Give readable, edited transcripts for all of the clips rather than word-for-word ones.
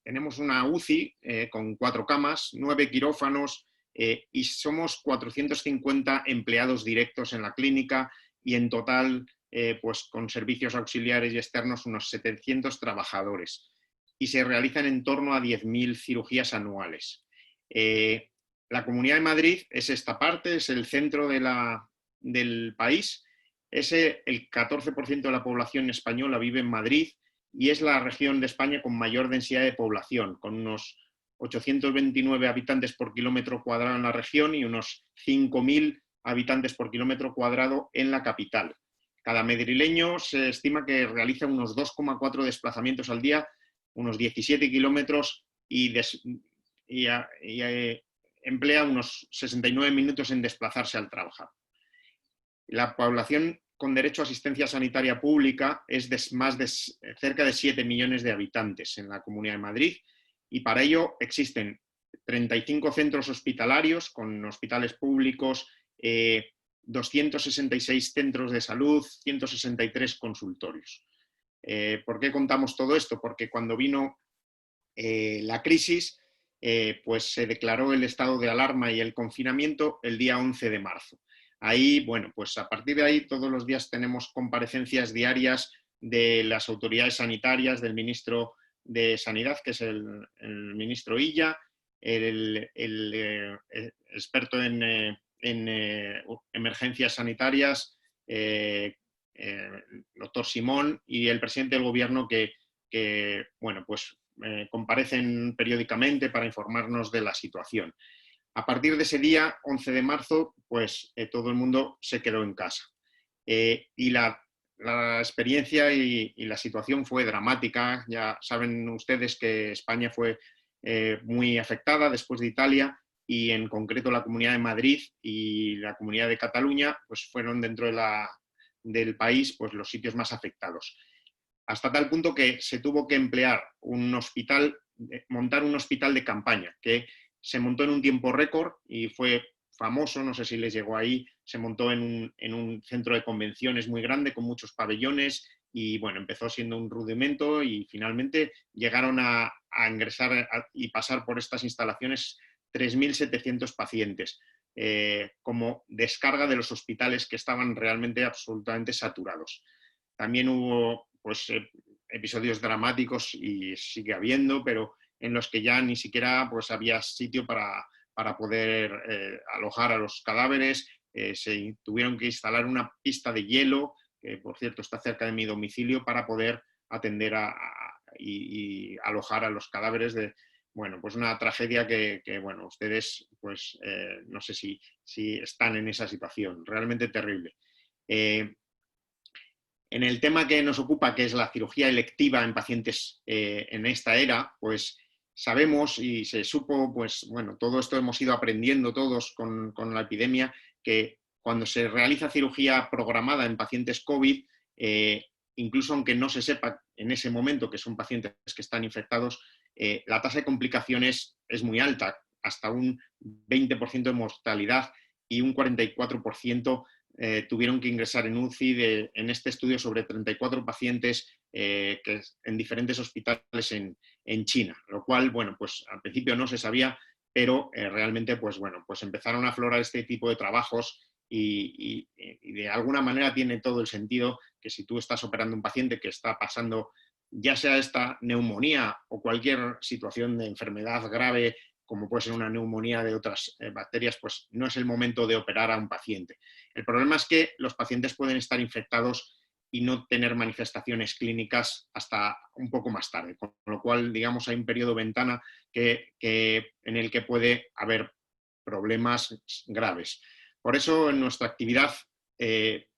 Tenemos una UCI con 4 camas, 9 quirófanos y somos 450 empleados directos en la clínica y en total, pues con servicios auxiliares y externos, unos 700 trabajadores. Y se realizan en torno a 10.000 cirugías anuales. La Comunidad de Madrid es esta parte, es el centro del país. El 14% de la población española vive en Madrid y es la región de España con mayor densidad de población, con unos 829 habitantes por kilómetro cuadrado en la región y unos 5.000 habitantes por kilómetro cuadrado en la capital. Cada madrileño se estima que realiza unos 2,4 desplazamientos al día, unos 17 kilómetros y emplea unos 69 minutos en desplazarse al trabajar. La población con derecho a asistencia sanitaria pública es de cerca de 7 millones de habitantes en la Comunidad de Madrid y para ello existen 35 centros hospitalarios con hospitales públicos, 266 centros de salud, 163 consultorios. ¿Por qué contamos todo esto? Porque cuando vino la crisis, pues se declaró el estado de alarma y el confinamiento el día 11 de marzo. Ahí, bueno, pues a partir de ahí todos los días tenemos comparecencias diarias de las autoridades sanitarias, del ministro de Sanidad, que es el ministro Illa, el experto en emergencias sanitarias, doctor Simón, y el presidente del gobierno que bueno, pues comparecen periódicamente para informarnos de la situación. A partir de ese día, 11 de marzo, pues todo el mundo se quedó en casa. Y la experiencia y la situación fue dramática. Ya saben ustedes que España fue muy afectada después de Italia y en concreto la Comunidad de Madrid y la Comunidad de Cataluña pues fueron dentro del país pues los sitios más afectados. Hasta tal punto que se tuvo que emplear montar un hospital de campaña, que se montó en un tiempo récord y fue famoso, no sé si les llegó ahí, se montó en un centro de convenciones muy grande con muchos pabellones y bueno, empezó siendo un rudimento y finalmente llegaron a ingresar y pasar por estas instalaciones 3.700 pacientes, como descarga de los hospitales que estaban realmente absolutamente saturados. También hubo pues, episodios dramáticos y sigue habiendo, pero en los que ya ni siquiera pues, había sitio para poder alojar a los cadáveres. Se tuvieron que instalar una pista de hielo, que por cierto está cerca de mi domicilio, para poder atender y alojar a los cadáveres de, bueno, pues una tragedia que bueno, ustedes pues no sé si están en esa situación, realmente terrible. En el tema que nos ocupa, que es la cirugía electiva en pacientes en esta era, pues sabemos y se supo, pues bueno, todo esto hemos ido aprendiendo todos con la epidemia, que cuando se realiza cirugía programada en pacientes COVID, incluso aunque no se sepa en ese momento que son pacientes que están infectados, la tasa de complicaciones es muy alta, hasta un 20% de mortalidad y un 44% tuvieron que ingresar en UCI en este estudio sobre 34 pacientes en diferentes hospitales en China, lo cual, bueno, pues al principio no se sabía, pero realmente, pues bueno, pues empezaron a aflorar este tipo de trabajos y de alguna manera tiene todo el sentido que si tú estás operando a un paciente que está pasando ya sea esta neumonía o cualquier situación de enfermedad grave, como puede ser una neumonía de otras bacterias, pues no es el momento de operar a un paciente. El problema es que los pacientes pueden estar infectados y no tener manifestaciones clínicas hasta un poco más tarde, con lo cual, digamos, hay un periodo ventana en el que puede haber problemas graves. Por eso, en nuestra actividad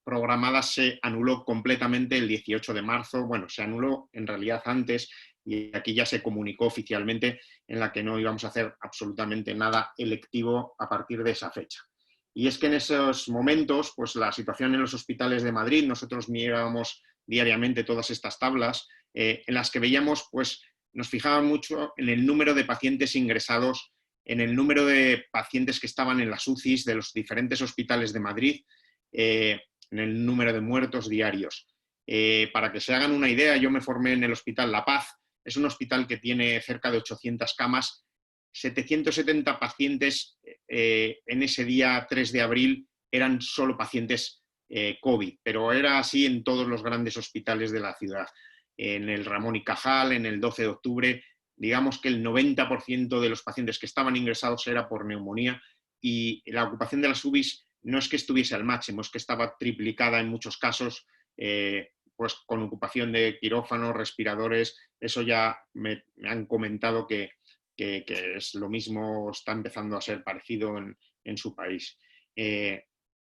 programada se anuló completamente el 18 de marzo, bueno, se anuló en realidad antes y aquí ya se comunicó oficialmente en la que no íbamos a hacer absolutamente nada electivo a partir de esa fecha. Y es que en esos momentos, pues la situación en los hospitales de Madrid, nosotros mirábamos diariamente todas estas tablas, en las que veíamos, pues nos fijaban mucho en el número de pacientes ingresados, en el número de pacientes que estaban en las UCIs de los diferentes hospitales de Madrid, en el número de muertos diarios. Para que se hagan una idea, yo me formé en el Hospital La Paz es un hospital que tiene cerca de 800 camas, 770 pacientes en ese día 3 de abril eran solo pacientes COVID, pero era así en todos los grandes hospitales de la ciudad. En el Ramón y Cajal, en el 12 de octubre, digamos que el 90% de los pacientes que estaban ingresados era por neumonía, y la ocupación de las UBIs no es que estuviese al máximo, es que estaba triplicada en muchos casos, pues con ocupación de quirófanos, respiradores. Eso ya me han comentado que es lo mismo, está empezando a ser parecido en su país. En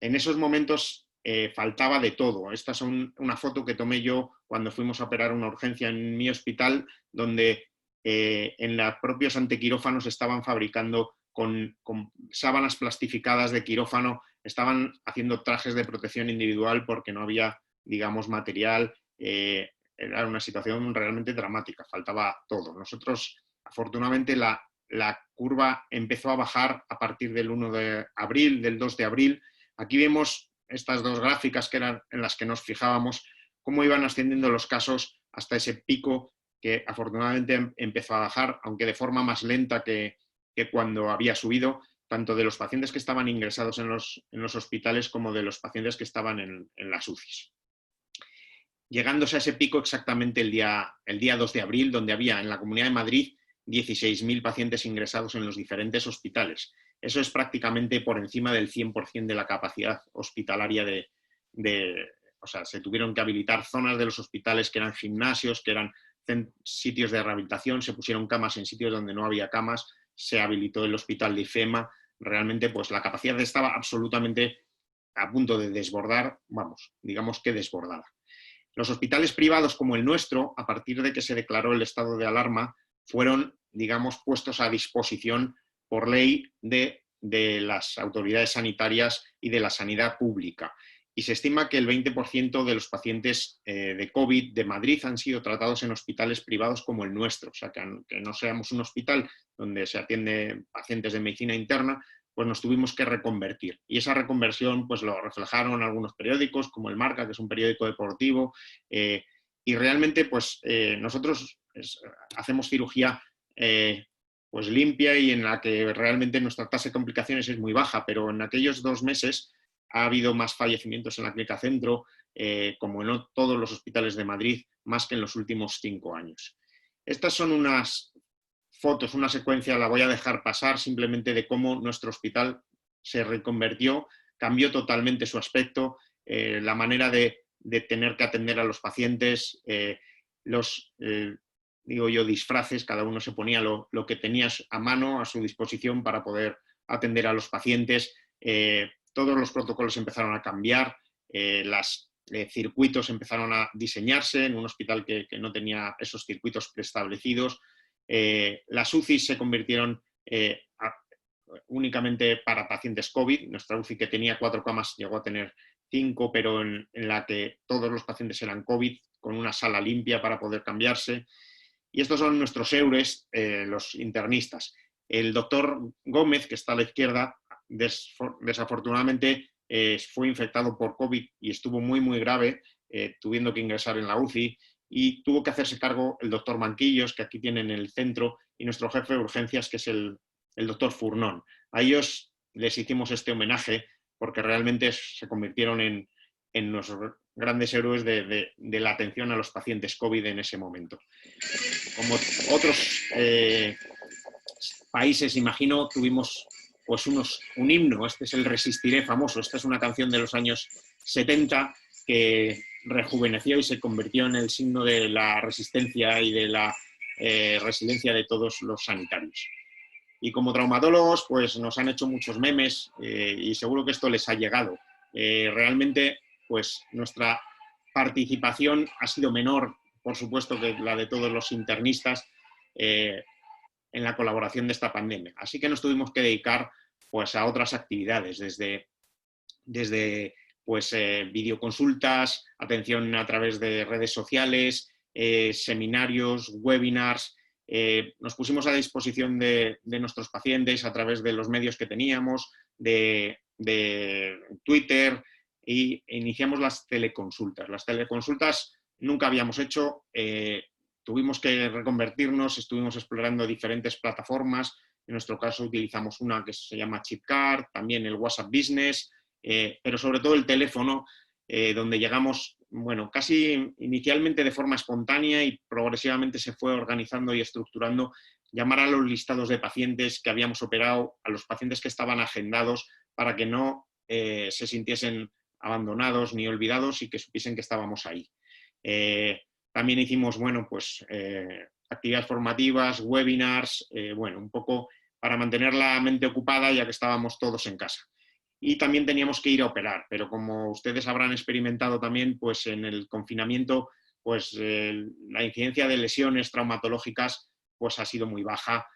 esos momentos faltaba de todo. Esta es una foto que tomé yo cuando fuimos a operar una urgencia en mi hospital, donde en los propios antiquirófanos estaban fabricando con sábanas plastificadas de quirófano, estaban haciendo trajes de protección individual porque no había, digamos, material. Era una situación realmente dramática, faltaba todo. Nosotros, afortunadamente, la curva empezó a bajar a partir del 1 de abril, del 2 de abril. Aquí vemos estas dos gráficas que eran en las que nos fijábamos, cómo iban ascendiendo los casos hasta ese pico que afortunadamente empezó a bajar, aunque de forma más lenta que cuando había subido, tanto de los pacientes que estaban ingresados en los hospitales como de los pacientes que estaban en las UCIs. Llegándose a ese pico exactamente el día 2 de abril, donde había en la Comunidad de Madrid 16.000 pacientes ingresados en los diferentes hospitales. Eso es prácticamente por encima del 100% de la capacidad hospitalaria o sea, se tuvieron que habilitar zonas de los hospitales que eran gimnasios, que eran sitios de rehabilitación, se pusieron camas en sitios donde no había camas, se habilitó el hospital de IFEMA. Realmente, pues la capacidad estaba absolutamente a punto de desbordar, vamos, digamos que desbordada. Los hospitales privados como el nuestro, a partir de que se declaró el estado de alarma, fueron, digamos, puestos a disposición por ley de las autoridades sanitarias y de la sanidad pública. Y se estima que el 20% de los pacientes de COVID de Madrid han sido tratados en hospitales privados como el nuestro. O sea, que aunque no seamos un hospital donde se atiende pacientes de medicina interna, pues nos tuvimos que reconvertir. Y esa reconversión pues lo reflejaron algunos periódicos, como el Marca, que es un periódico deportivo, y realmente pues nosotros hacemos cirugía pues limpia y en la que realmente nuestra tasa de complicaciones es muy baja, pero en aquellos 2 meses ha habido más fallecimientos en la Clínica Centro, como en todos los hospitales de Madrid, más que en los últimos 5 años. Estas son unas fotos, una secuencia, la voy a dejar pasar, simplemente de cómo nuestro hospital se reconvertió, cambió totalmente su aspecto, la manera de tener que atender a los pacientes, digo yo, disfraces, cada uno se ponía lo que tenía a mano, a su disposición para poder atender a los pacientes. Todos los protocolos empezaron a cambiar, los circuitos empezaron a diseñarse en un hospital que no tenía esos circuitos preestablecidos. Las UCIs se convirtieron únicamente para pacientes COVID. Nuestra UCI, que tenía 4 camas, llegó a tener 5, pero en la que todos los pacientes eran COVID, con una sala limpia para poder cambiarse. Y estos son nuestros héroes, los internistas. El doctor Gómez, que está a la izquierda, desafortunadamente fue infectado por COVID y estuvo muy, muy grave, tuviendo que ingresar en la UCI, y tuvo que hacerse cargo el doctor Manquillos, que aquí tienen en el centro, y nuestro jefe de urgencias, que es el doctor Furnón. A ellos les hicimos este homenaje porque realmente se convirtieron en nuestros grandes héroes de la atención a los pacientes COVID en ese momento. Como otros países, imagino, tuvimos pues un himno. Este es el Resistiré famoso. Esta es una canción de los años 70 que rejuveneció y se convirtió en el signo de la resistencia y de la resiliencia de todos los sanitarios. Y como traumatólogos, pues nos han hecho muchos memes y seguro que esto les ha llegado. Realmente, pues nuestra participación ha sido menor, por supuesto, que la de todos los internistas en la colaboración de esta pandemia. Así que nos tuvimos que dedicar pues a otras actividades, desde pues, videoconsultas, atención a través de redes sociales, seminarios, webinars. Nos pusimos a disposición de nuestros pacientes a través de los medios que teníamos, de Twitter, e iniciamos las teleconsultas. Las teleconsultas nunca habíamos hecho, tuvimos que reconvertirnos, estuvimos explorando diferentes plataformas. En nuestro caso utilizamos una que se llama Chipcar, también el WhatsApp Business, pero sobre todo el teléfono, donde llegamos, bueno, casi inicialmente de forma espontánea y progresivamente se fue organizando y estructurando, llamar a los listados de pacientes que habíamos operado, a los pacientes que estaban agendados, para que no se sintiesen abandonados ni olvidados y que supiesen que estábamos ahí. También hicimos, bueno, pues actividades formativas, webinars, bueno, un poco para mantener la mente ocupada ya que estábamos todos en casa. Y también teníamos que ir a operar, pero como ustedes habrán experimentado también, pues en el confinamiento, pues la incidencia de lesiones traumatológicas pues ha sido muy baja,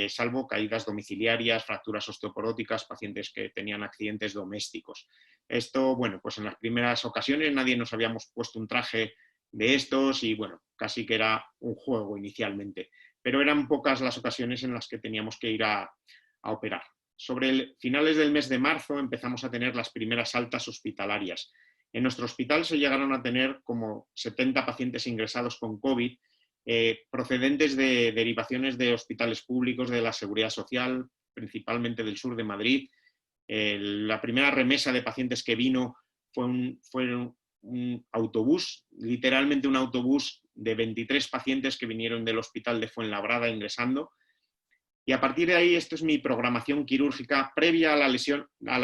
salvo caídas domiciliarias, fracturas osteoporóticas, pacientes que tenían accidentes domésticos. Esto, bueno, pues en las primeras ocasiones nadie nos habíamos puesto un traje de estos y, bueno, casi que era un juego inicialmente, pero eran pocas las ocasiones en las que teníamos que ir a operar. Sobre finales del mes de marzo empezamos a tener las primeras altas hospitalarias. En nuestro hospital se llegaron a tener como 70 pacientes ingresados con COVID, procedentes de derivaciones de hospitales públicos de la Seguridad Social, principalmente del sur de Madrid. La primera remesa de pacientes que vino fue un autobús, literalmente un autobús de 23 pacientes que vinieron del hospital de Fuenlabrada ingresando. Y a partir de ahí, esto es mi programación quirúrgica previa a la lesión, a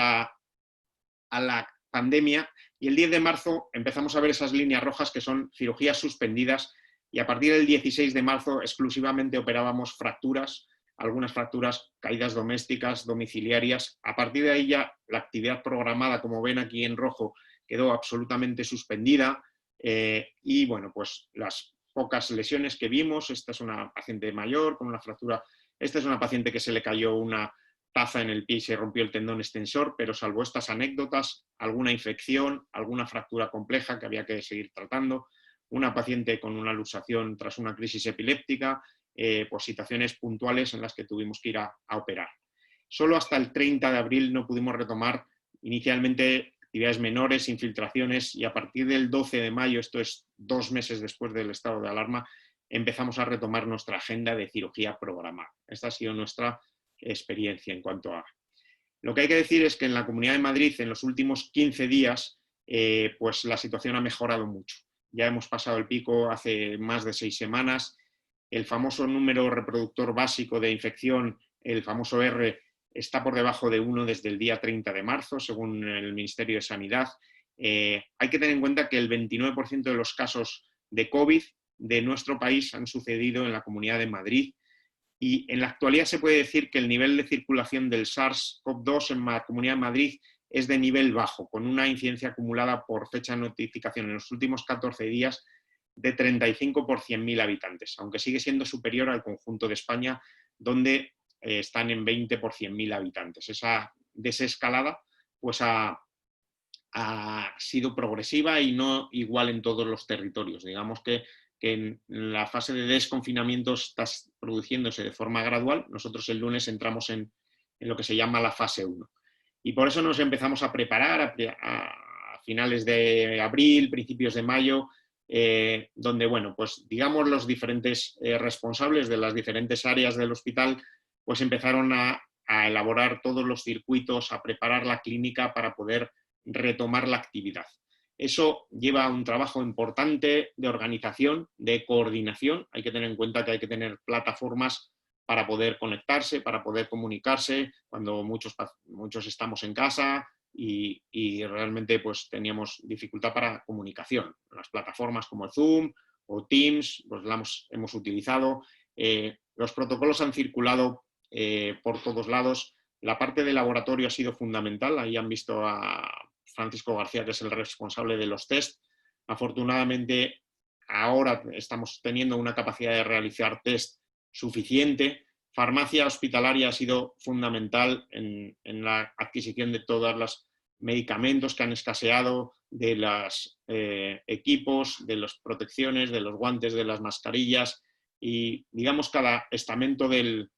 la pandemia, y el 10 de marzo empezamos a ver esas líneas rojas que son cirugías suspendidas, y a partir del 16 de marzo exclusivamente operábamos fracturas, algunas fracturas, caídas domésticas, domiciliarias. A partir de ahí ya la actividad programada, como ven aquí en rojo, quedó absolutamente suspendida, y bueno, pues las pocas lesiones que vimos, esta es una paciente mayor con una fractura, esta es una paciente que se le cayó una taza en el pie y se rompió el tendón extensor, pero salvo estas anécdotas, alguna infección, alguna fractura compleja que había que seguir tratando, una paciente con una luxación tras una crisis epiléptica, por situaciones puntuales en las que tuvimos que ir a operar. Solo hasta el 30 de abril no pudimos retomar inicialmente actividades menores, infiltraciones, y a partir del 12 de mayo, esto es 2 meses después del estado de alarma, empezamos a retomar nuestra agenda de cirugía programada. Esta ha sido nuestra experiencia en cuanto a... Lo que hay que decir es que en la Comunidad de Madrid, en los últimos 15 días, pues la situación ha mejorado mucho. Ya hemos pasado el pico hace más de 6 semanas. El famoso número reproductor básico de infección, el famoso R, está por debajo de 1 desde el día 30 de marzo, según el Ministerio de Sanidad. Hay que tener en cuenta que el 29% de los casos de COVID de nuestro país han sucedido en la Comunidad de Madrid, y en la actualidad se puede decir que el nivel de circulación del SARS-CoV-2 en la Comunidad de Madrid es de nivel bajo, con una incidencia acumulada por fecha de notificación en los últimos 14 días de 35 por 100.000 habitantes, aunque sigue siendo superior al conjunto de España, donde están en 20 por 100.000 habitantes. Esa desescalada pues ha sido progresiva y no igual en todos los territorios. Digamos que en la fase de desconfinamiento está produciéndose de forma gradual. Nosotros el lunes entramos en lo que se llama la fase 1. Y por eso nos empezamos a preparar a finales de abril, principios de mayo, donde, bueno, pues digamos los diferentes responsables de las diferentes áreas del hospital pues empezaron a elaborar todos los circuitos, a preparar la clínica para poder retomar la actividad. Eso lleva a un trabajo importante de organización, de coordinación. Hay que tener en cuenta que hay que tener plataformas para poder conectarse, para poder comunicarse, cuando muchos estamos en casa y realmente pues teníamos dificultad para comunicación. Las plataformas como Zoom o Teams pues las hemos utilizado. Los protocolos han circulado por todos lados. La parte de laboratorio ha sido fundamental. Ahí han visto a Francisco García, que es el responsable de los test. Afortunadamente, ahora estamos teniendo una capacidad de realizar test suficiente. Farmacia hospitalaria ha sido fundamental en la adquisición de todos los medicamentos que han escaseado, de los equipos, de las protecciones, de los guantes, de las mascarillas, y digamos cada estamento del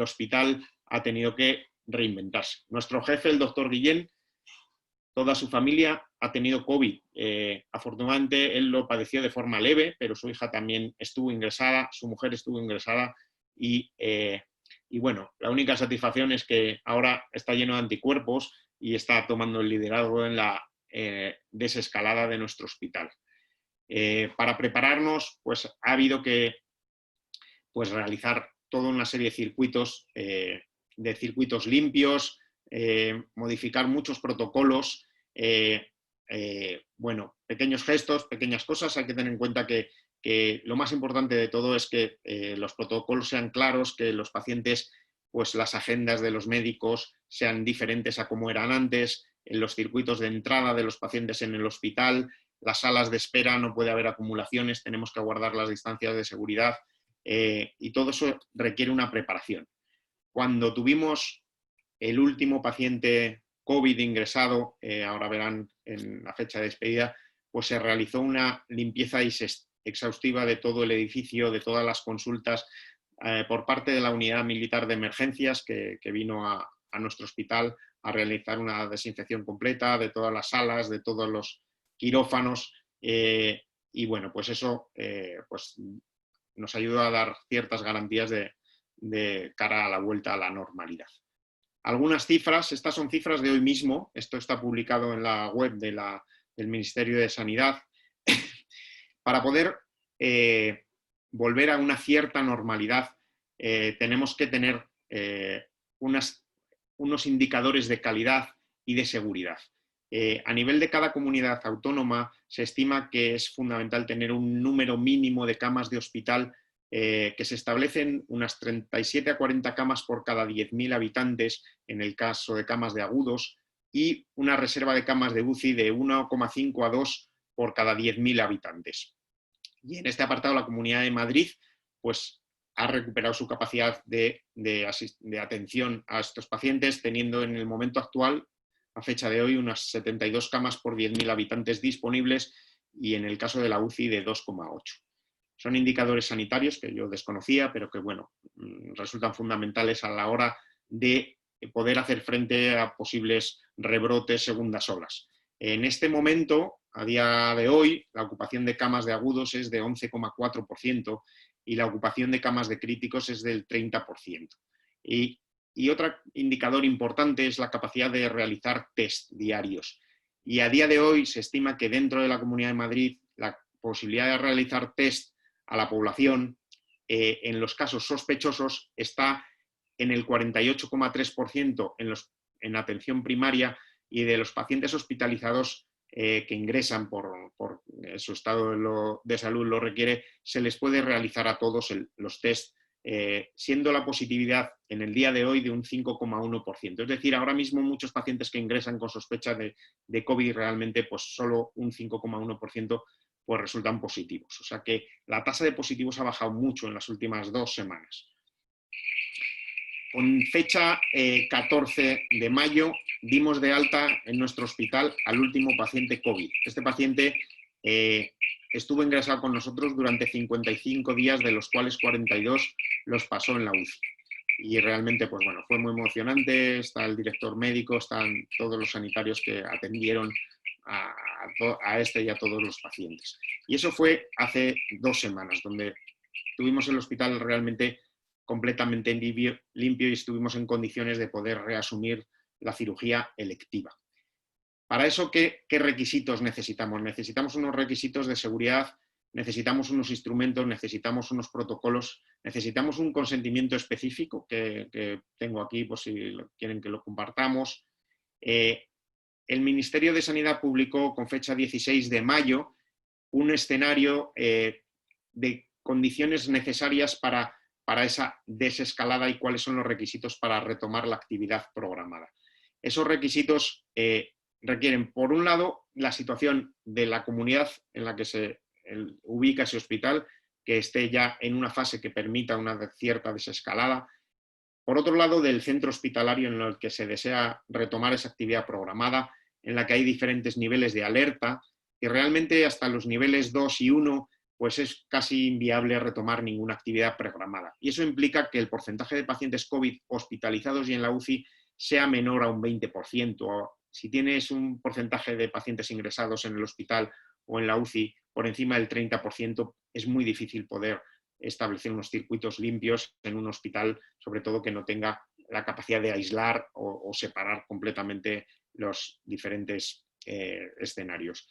hospital ha tenido que reinventarse. Nuestro jefe, el doctor Guillén, toda su familia ha tenido COVID. Afortunadamente él lo padeció de forma leve, pero su hija también estuvo ingresada, su mujer estuvo ingresada y bueno, la única satisfacción es que ahora está lleno de anticuerpos y está tomando el liderazgo en la desescalada de nuestro hospital. Para prepararnos, pues ha habido que realizar toda una serie de circuitos limpios, modificar muchos protocolos, bueno, pequeños gestos, pequeñas cosas. Hay que tener en cuenta que lo más importante de todo es que los protocolos sean claros, que los pacientes, pues las agendas de los médicos sean diferentes a como eran antes, en los circuitos de entrada de los pacientes en el hospital, las salas de espera, no puede haber acumulaciones, tenemos que guardar las distancias de seguridad y todo eso requiere una preparación. Cuando tuvimos el último paciente COVID ingresado, ahora verán en la fecha de despedida, pues se realizó una limpieza exhaustiva de todo el edificio, de todas las consultas, por parte de la unidad militar de emergencias que vino a nuestro hospital a realizar una desinfección completa de todas las salas, de todos los quirófanos, y bueno, pues eso pues nos ayudó a dar ciertas garantías de cara a la vuelta a la normalidad. Algunas cifras, estas son cifras de hoy mismo, esto está publicado en la web del Ministerio de Sanidad. Para poder volver a una cierta normalidad, tenemos que tener unos indicadores de calidad y de seguridad. A nivel de cada comunidad autónoma se estima que es fundamental tener un número mínimo de camas de hospital que se establecen unas 37 a 40 camas por cada 10.000 habitantes en el caso de camas de agudos y una reserva de camas de UCI de 1,5 a 2 por cada 10.000 habitantes. Y en este apartado la Comunidad de Madrid pues, ha recuperado su capacidad de atención a estos pacientes, teniendo en el momento actual, a fecha de hoy, unas 72 camas por 10.000 habitantes disponibles y en el caso de la UCI de 2,8. Son indicadores sanitarios que yo desconocía, pero que bueno, resultan fundamentales a la hora de poder hacer frente a posibles rebrotes, segundas olas. En este momento, a día de hoy, la ocupación de camas de agudos es de 11,4% y la ocupación de camas de críticos es del 30%. Y otro indicador importante es la capacidad de realizar test diarios. Y a día de hoy se estima que dentro de la Comunidad de Madrid la posibilidad de realizar test a la población en los casos sospechosos está en el 48,3% en atención primaria y de los pacientes hospitalizados que ingresan por su estado de salud lo requiere, se les puede realizar a todos los test, siendo la positividad en el día de hoy de un 5,1%. Es decir, ahora mismo muchos pacientes que ingresan con sospecha de COVID realmente pues solo un 5,1% pues resultan positivos. O sea que la tasa de positivos ha bajado mucho en las últimas 2 semanas. Con fecha 14 de mayo dimos de alta en nuestro hospital al último paciente COVID. Este paciente estuvo ingresado con nosotros durante 55 días, de los cuales 42 los pasó en la UCI. Y realmente, pues bueno, fue muy emocionante. Está el director médico, están todos los sanitarios que atendieron a este y a todos los pacientes. Y eso fue hace 2 semanas, donde tuvimos el hospital realmente completamente limpio y estuvimos en condiciones de poder reasumir la cirugía electiva. Para eso, ¿qué requisitos necesitamos? Necesitamos unos requisitos de seguridad, necesitamos unos instrumentos, necesitamos unos protocolos, necesitamos un consentimiento específico que tengo aquí, por si quieren que lo compartamos. El Ministerio de Sanidad publicó con fecha 16 de mayo un escenario de condiciones necesarias para esa desescalada y cuáles son los requisitos para retomar la actividad programada. Esos requisitos requieren, por un lado, la situación de la comunidad en la que se ubica ese hospital, que esté ya en una fase que permita una cierta desescalada. Por otro lado, del centro hospitalario en el que se desea retomar esa actividad programada, en la que hay diferentes niveles de alerta, y realmente hasta los niveles 2 y 1 pues es casi inviable retomar ninguna actividad programada. Y eso implica que el porcentaje de pacientes COVID hospitalizados y en la UCI sea menor a un 20%, si tienes un porcentaje de pacientes ingresados en el hospital o en la UCI por encima del 30%, es muy difícil poder establecer unos circuitos limpios en un hospital, sobre todo que no tenga la capacidad de aislar o separar completamente los diferentes escenarios.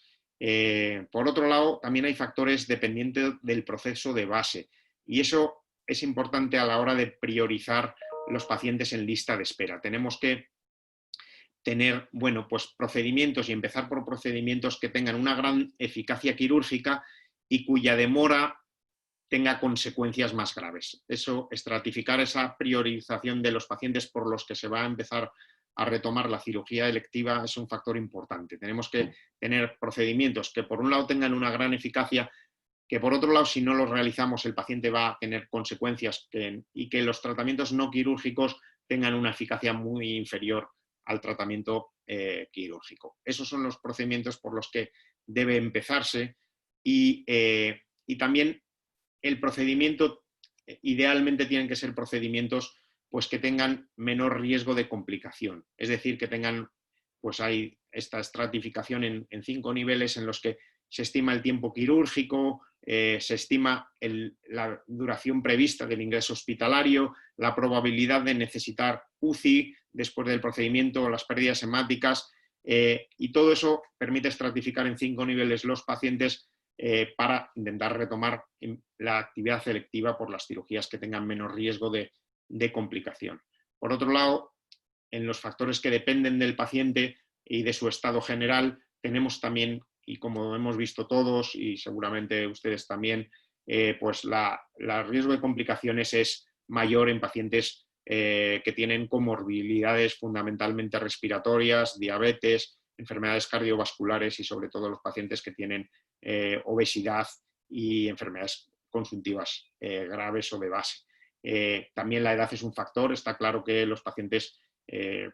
Por otro lado, también hay factores dependientes del proceso de base, y eso es importante a la hora de priorizar los pacientes en lista de espera. Tenemos que tener, bueno, pues procedimientos y empezar por procedimientos que tengan una gran eficacia quirúrgica y cuya demora tenga consecuencias más graves. Eso, estratificar esa priorización de los pacientes por los que se va a empezar a retomar la cirugía electiva es un factor importante. Tenemos que tener procedimientos que por un lado tengan una gran eficacia, que por otro lado, si no los realizamos, el paciente va a tener consecuencias y que los tratamientos no quirúrgicos tengan una eficacia muy inferior al tratamiento quirúrgico. Esos son los procedimientos por los que debe empezarse y también el procedimiento, idealmente tienen que ser procedimientos pues, que tengan menor riesgo de complicación, es decir, que tengan, pues hay esta estratificación en 5 niveles en los que se estima el tiempo quirúrgico, se estima la duración prevista del ingreso hospitalario, la probabilidad de necesitar UCI después del procedimiento, las pérdidas hemáticas, y todo eso permite estratificar en 5 niveles los pacientes para intentar retomar la actividad electiva por las cirugías que tengan menos riesgo de complicación. Por otro lado, en los factores que dependen del paciente y de su estado general, tenemos también, y como hemos visto todos y seguramente ustedes también, pues el riesgo de complicaciones es mayor en pacientes que tienen comorbilidades fundamentalmente respiratorias, diabetes, enfermedades cardiovasculares y sobre todo los pacientes que tienen obesidad y enfermedades consultivas graves o de base. También la edad es un factor, está claro que los pacientes,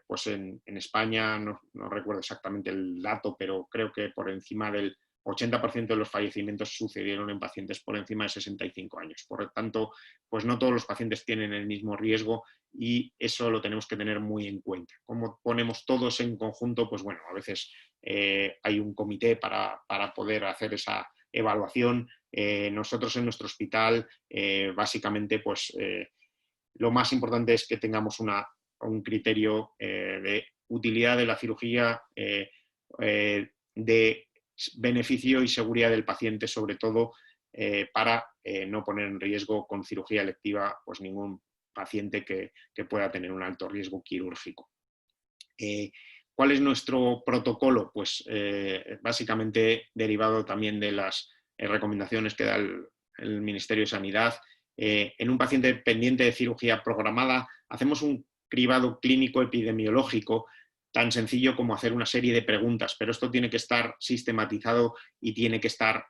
pues en España, no recuerdo exactamente el dato, pero creo que por encima del 80% de los fallecimientos sucedieron en pacientes por encima de 65 años. Por lo tanto, pues no todos los pacientes tienen el mismo riesgo y eso lo tenemos que tener muy en cuenta. ¿Cómo ponemos todos en conjunto? Pues bueno, a veces hay un comité para poder hacer esa evaluación. Nosotros en nuestro hospital, básicamente, pues lo más importante es que tengamos un criterio de utilidad de la cirugía, de beneficio y seguridad del paciente, sobre todo para no poner en riesgo con cirugía electiva pues ningún paciente que pueda tener un alto riesgo quirúrgico. ¿Cuál es nuestro protocolo? Pues básicamente derivado también de las recomendaciones que da el Ministerio de Sanidad. En un paciente pendiente de cirugía programada hacemos un cribado clínico epidemiológico tan sencillo como hacer una serie de preguntas, pero esto tiene que estar sistematizado y tiene que estar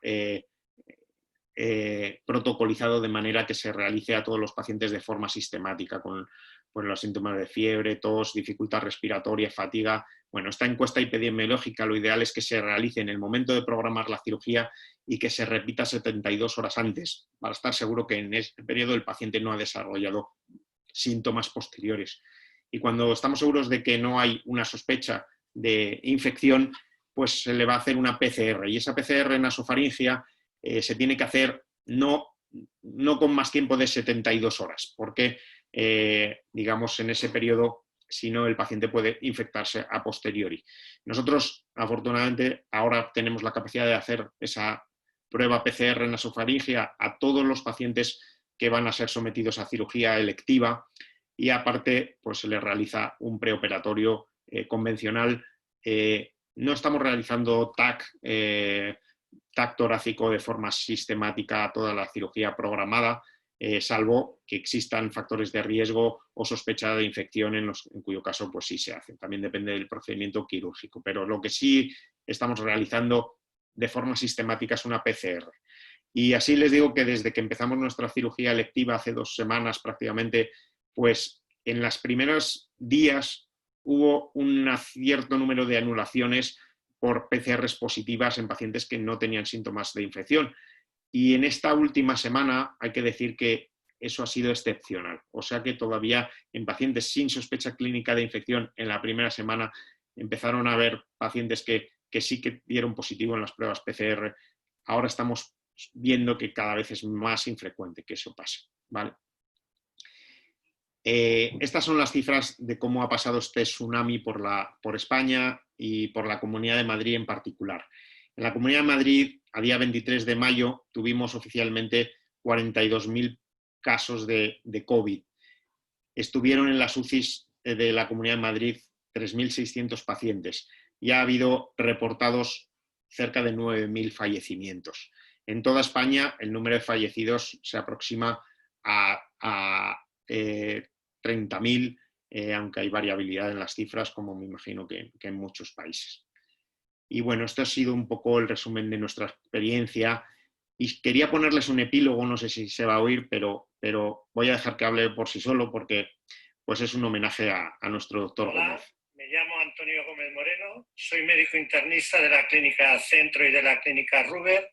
protocolizado de manera que se realice a todos los pacientes de forma sistemática, con los síntomas de fiebre, tos, dificultad respiratoria, fatiga. Bueno, esta encuesta epidemiológica lo ideal es que se realice en el momento de programar la cirugía y que se repita 72 horas antes, para estar seguro que en ese periodo el paciente no ha desarrollado síntomas posteriores. Y cuando estamos seguros de que no hay una sospecha de infección, pues se le va a hacer una PCR. Y esa PCR nasofaringea se tiene que hacer no con más tiempo de 72 horas, porque, digamos, en ese periodo, si no, el paciente puede infectarse a posteriori. Nosotros, afortunadamente, ahora tenemos la capacidad de hacer esa prueba PCR nasofaringea a todos los pacientes que van a ser sometidos a cirugía electiva y aparte pues se les realiza un preoperatorio convencional. No estamos realizando TAC torácico de forma sistemática a toda la cirugía programada, salvo que existan factores de riesgo o sospecha de infección en cuyo caso pues sí se hace. También depende del procedimiento quirúrgico, pero lo que sí estamos realizando de forma sistemática es una PCR. Y así les digo que desde que empezamos nuestra cirugía electiva hace 2 semanas prácticamente, pues en los primeros días hubo un cierto número de anulaciones por PCRs positivas en pacientes que no tenían síntomas de infección. Y en esta última semana hay que decir que eso ha sido excepcional. O sea que todavía en pacientes sin sospecha clínica de infección en la primera semana empezaron a haber pacientes que sí que dieron positivo en las pruebas PCR. Ahora estamos viendo que cada vez es más infrecuente que eso pase, ¿vale? Estas son las cifras de cómo ha pasado este tsunami por España y por la Comunidad de Madrid en particular. En la Comunidad de Madrid, a día 23 de mayo, tuvimos oficialmente 42.000 casos de COVID. Estuvieron en las UCIs de la Comunidad de Madrid 3.600 pacientes y ha habido reportados cerca de 9.000 fallecimientos. En toda España, el número de fallecidos se aproxima a 30.000, aunque hay variabilidad en las cifras, como me imagino que en muchos países. Y bueno, esto ha sido un poco el resumen de nuestra experiencia. Y quería ponerles un epílogo, no sé si se va a oír, pero voy a dejar que hable por sí solo porque pues es un homenaje a nuestro doctor Gómez. Me llamo Antonio Gómez Moreno, soy médico internista de la Clínica Centro y de la Clínica Ruber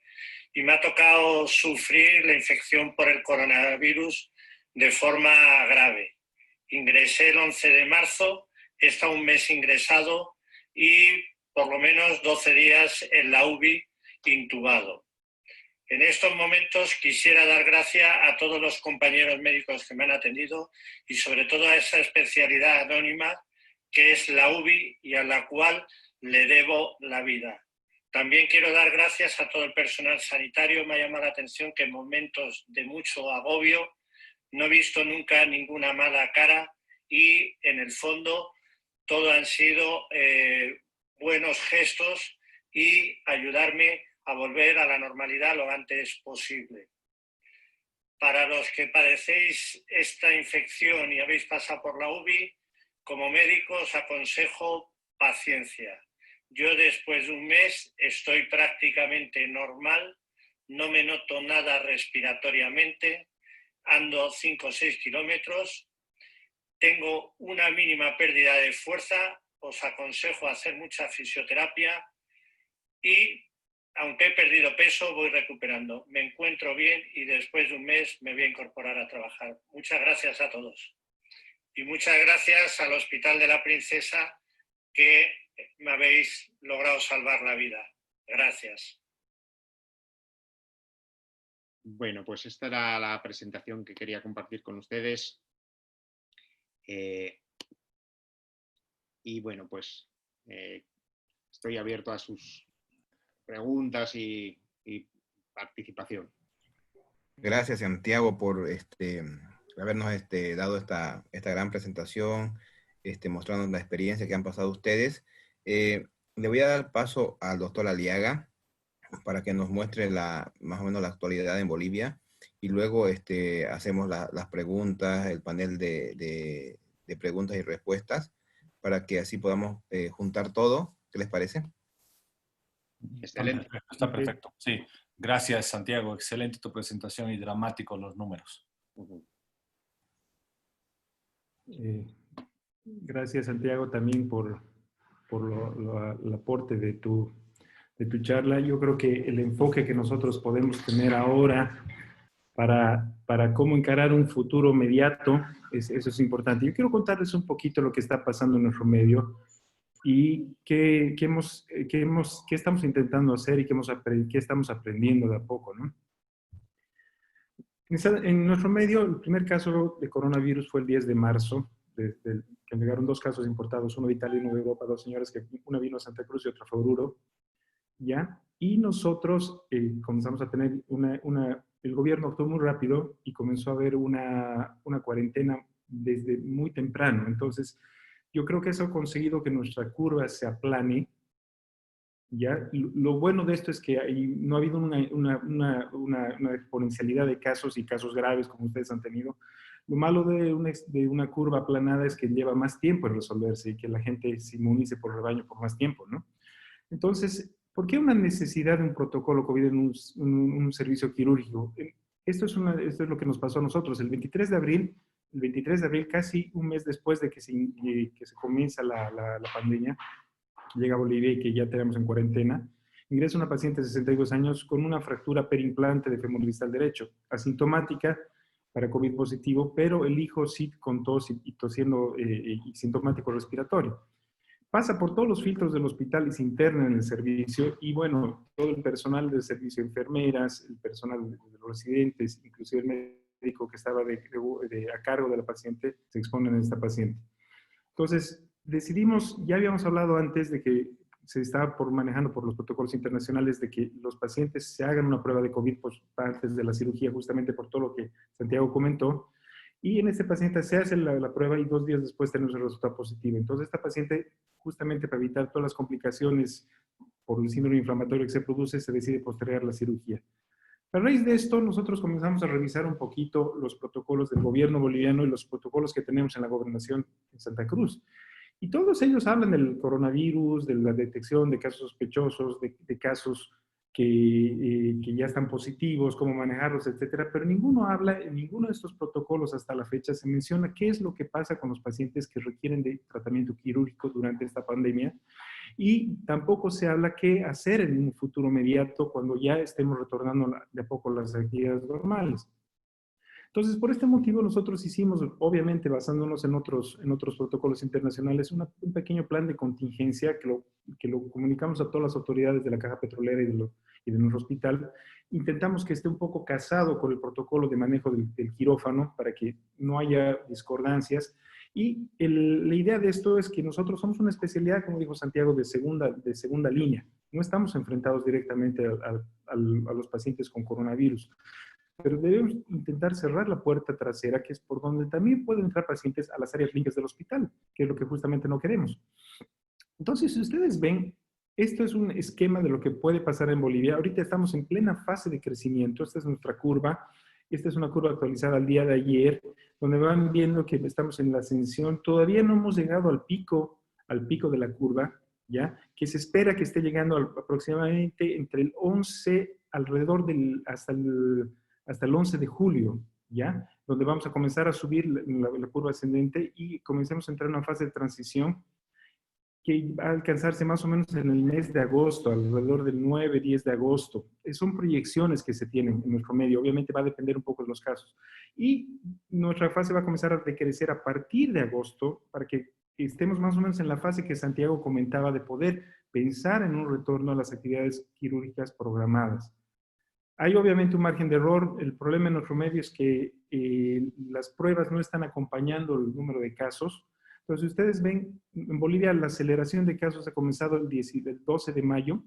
y me ha tocado sufrir la infección por el coronavirus de forma grave. Ingresé el 11 de marzo, he estado un mes ingresado y por lo menos 12 días en la UBI intubado. En estos momentos quisiera dar gracias a todos los compañeros médicos que me han atendido y sobre todo a esa especialidad anónima que es la UBI y a la cual le debo la vida. También quiero dar gracias a todo el personal sanitario. Me ha llamado la atención que en momentos de mucho agobio no he visto nunca ninguna mala cara y en el fondo todo han sido buenos gestos y ayudarme a volver a la normalidad lo antes posible. Para los que padecéis esta infección y habéis pasado por la UBI, como médico os aconsejo paciencia. Yo después de un mes estoy prácticamente normal, no me noto nada respiratoriamente, ando 5 o 6 kilómetros, tengo una mínima pérdida de fuerza, os aconsejo hacer mucha fisioterapia y aunque he perdido peso, voy recuperando. Me encuentro bien y después de un mes me voy a incorporar a trabajar. Muchas gracias a todos. Y muchas gracias al Hospital de la Princesa que me habéis logrado salvar la vida. Gracias. Bueno, pues esta era la presentación que quería compartir con ustedes. Y bueno, pues estoy abierto a sus preguntas y participación. Gracias, Santiago, por habernos dado esta gran presentación, mostrando la experiencia que han pasado ustedes. Le voy a dar paso al doctor Aliaga para que nos muestre más o menos la actualidad en Bolivia y luego hacemos las preguntas, el panel de preguntas y respuestas para que así podamos juntar todo. ¿Qué les parece? Excelente. Está perfecto, sí. Gracias, Santiago. Excelente tu presentación y dramáticos los números. Gracias, Santiago, también por el aporte de tu charla. Yo creo que el enfoque que nosotros podemos tener ahora para cómo encarar un futuro inmediato, eso es importante. Yo quiero contarles un poquito lo que está pasando en nuestro medio y qué estamos intentando hacer y qué estamos aprendiendo de a poco, ¿no? En nuestro medio, el primer caso de coronavirus fue el 10 de marzo, que llegaron 2 casos importados, uno de Italia y uno de Europa, 2 señores, que una vino a Santa Cruz y otra fue a Oruro, ¿ya? Y nosotros comenzamos a tener el gobierno actuó muy rápido y comenzó a haber una cuarentena desde muy temprano. Entonces, yo creo que eso ha conseguido que nuestra curva se aplane, ¿ya? Lo bueno de esto es que no ha habido una exponencialidad de casos y casos graves como ustedes han tenido. Lo malo de una curva aplanada es que lleva más tiempo en resolverse y que la gente se inmunice por rebaño por más tiempo, ¿no? Entonces, ¿por qué una necesidad de un protocolo COVID en un servicio quirúrgico? Esto es lo que nos pasó a nosotros. El 23 de abril, casi un mes después de que se comienza la pandemia, llega a Bolivia y que ya tenemos en cuarentena, ingresa una paciente de 62 años con una fractura perimplante de fémur distal derecho, asintomática para COVID positivo, pero el hijo sí con tos y tosiendo y sintomático respiratorio. pasa por todos los filtros del hospital y se interna en el servicio, y bueno, todo el personal del servicio, enfermeras, el personal de los residentes, inclusive el médico que estaba a cargo de la paciente, se exponen a esta paciente. Entonces, decidimos, ya habíamos hablado antes de que se estaba manejando por los protocolos internacionales de que los pacientes se hagan una prueba de COVID pues, antes de la cirugía, justamente por todo lo que Santiago comentó. Y en este paciente se hace la prueba y 2 días después tenemos el resultado positivo. Entonces, esta paciente, justamente para evitar todas las complicaciones por el síndrome inflamatorio que se produce, se decide postergar la cirugía. A raíz de esto, nosotros comenzamos a revisar un poquito los protocolos del gobierno boliviano y los protocolos que tenemos en la gobernación en Santa Cruz. Y todos ellos hablan del coronavirus, de la detección de casos sospechosos, de casos que ya están positivos, cómo manejarlos, etcétera, pero ninguno habla, en ninguno de estos protocolos hasta la fecha se menciona qué es lo que pasa con los pacientes que requieren de tratamiento quirúrgico durante esta pandemia, y tampoco se habla qué hacer en un futuro inmediato cuando ya estemos retornando de a poco las actividades normales. Entonces, por este motivo nosotros hicimos, obviamente basándonos en otros protocolos internacionales, un pequeño plan de contingencia que lo comunicamos a todas las autoridades de la Caja Petrolera y de nuestro hospital. Intentamos que esté un poco casado con el protocolo de manejo del quirófano para que no haya discordancias. Y la idea de esto es que nosotros somos una especialidad, como dijo Santiago, de segunda línea. No estamos enfrentados directamente a los pacientes con coronavirus, pero debemos intentar cerrar la puerta trasera, que es por donde también pueden entrar pacientes a las áreas limpias del hospital, que es lo que justamente no queremos. Entonces, si ustedes ven, esto es un esquema de lo que puede pasar en Bolivia. Ahorita estamos en plena fase de crecimiento. Esta es nuestra curva. Esta es una curva actualizada al día de ayer, donde van viendo que estamos en la ascensión. Todavía no hemos llegado al pico de la curva, ¿ya? Que se espera que esté llegando aproximadamente entre el 11, alrededor hasta el 11 de julio, ¿ya? Donde vamos a comenzar a subir la curva ascendente y comencemos a entrar en una fase de transición que va a alcanzarse más o menos en el mes de agosto, alrededor del 9, 10 de agosto. Son proyecciones que se tienen en nuestro medio, obviamente va a depender un poco de los casos. Y nuestra fase va a comenzar a decrecer a partir de agosto para que estemos más o menos en la fase que Santiago comentaba de poder pensar en un retorno a las actividades quirúrgicas programadas. Hay obviamente un margen de error. El problema en nuestro medio es que las pruebas no están acompañando el número de casos. Entonces, ustedes ven, en Bolivia la aceleración de casos ha comenzado el 12 de mayo,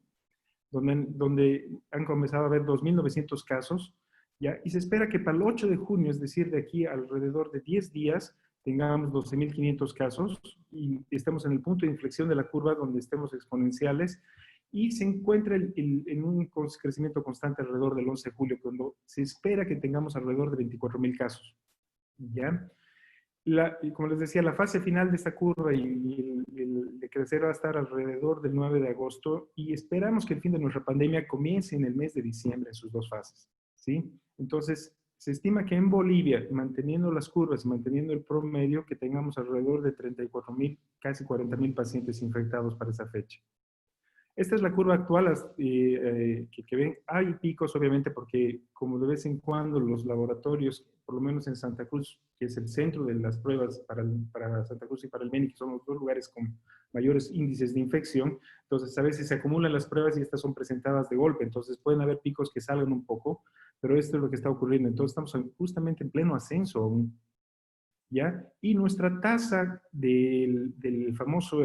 donde han comenzado a haber 2.900 casos, ¿ya? Y se espera que para el 8 de junio, es decir, de aquí alrededor de 10 días, tengamos 12.500 casos y estemos en el punto de inflexión de la curva donde estemos exponenciales y se encuentra en un crecimiento constante alrededor del 11 de julio, cuando se espera que tengamos alrededor de 24.000 casos, ¿ya? Como les decía, la fase final de esta curva y el de crecer va a estar alrededor del 9 de agosto y esperamos que el fin de nuestra pandemia comience en el mes de diciembre en sus 2 fases, ¿sí? Entonces, se estima que en Bolivia, manteniendo las curvas, manteniendo el promedio, que tengamos alrededor de 34.000, casi 40.000 pacientes infectados para esa fecha. Esta es la curva actual que ven. Hay picos, obviamente, porque como de vez en cuando los laboratorios, por lo menos en Santa Cruz, que es el centro de las pruebas para Santa Cruz y para el Beni, que son los 2 lugares con mayores índices de infección, entonces a veces se acumulan las pruebas y estas son presentadas de golpe, entonces pueden haber picos que salgan un poco, pero esto es lo que está ocurriendo. Entonces estamos justamente en pleno ascenso aún, ¿ya? Y nuestra tasa del famoso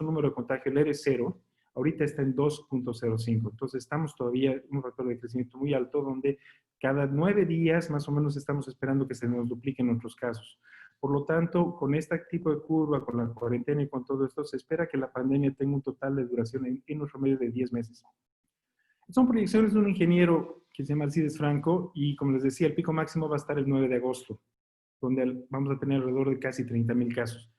número de contagio, el R0, ahorita está en 2.05. Entonces estamos todavía en un factor de crecimiento muy alto donde cada 9 días más o menos estamos esperando que se nos dupliquen nuestros casos. Por lo tanto, con este tipo de curva, con la cuarentena y con todo esto, se espera que la pandemia tenga un total de duración en nuestro medio de 10 meses. Son proyecciones de un ingeniero que se llama Alcides Franco y, como les decía, el pico máximo va a estar el 9 de agosto, donde vamos a tener alrededor de casi 30.000 casos.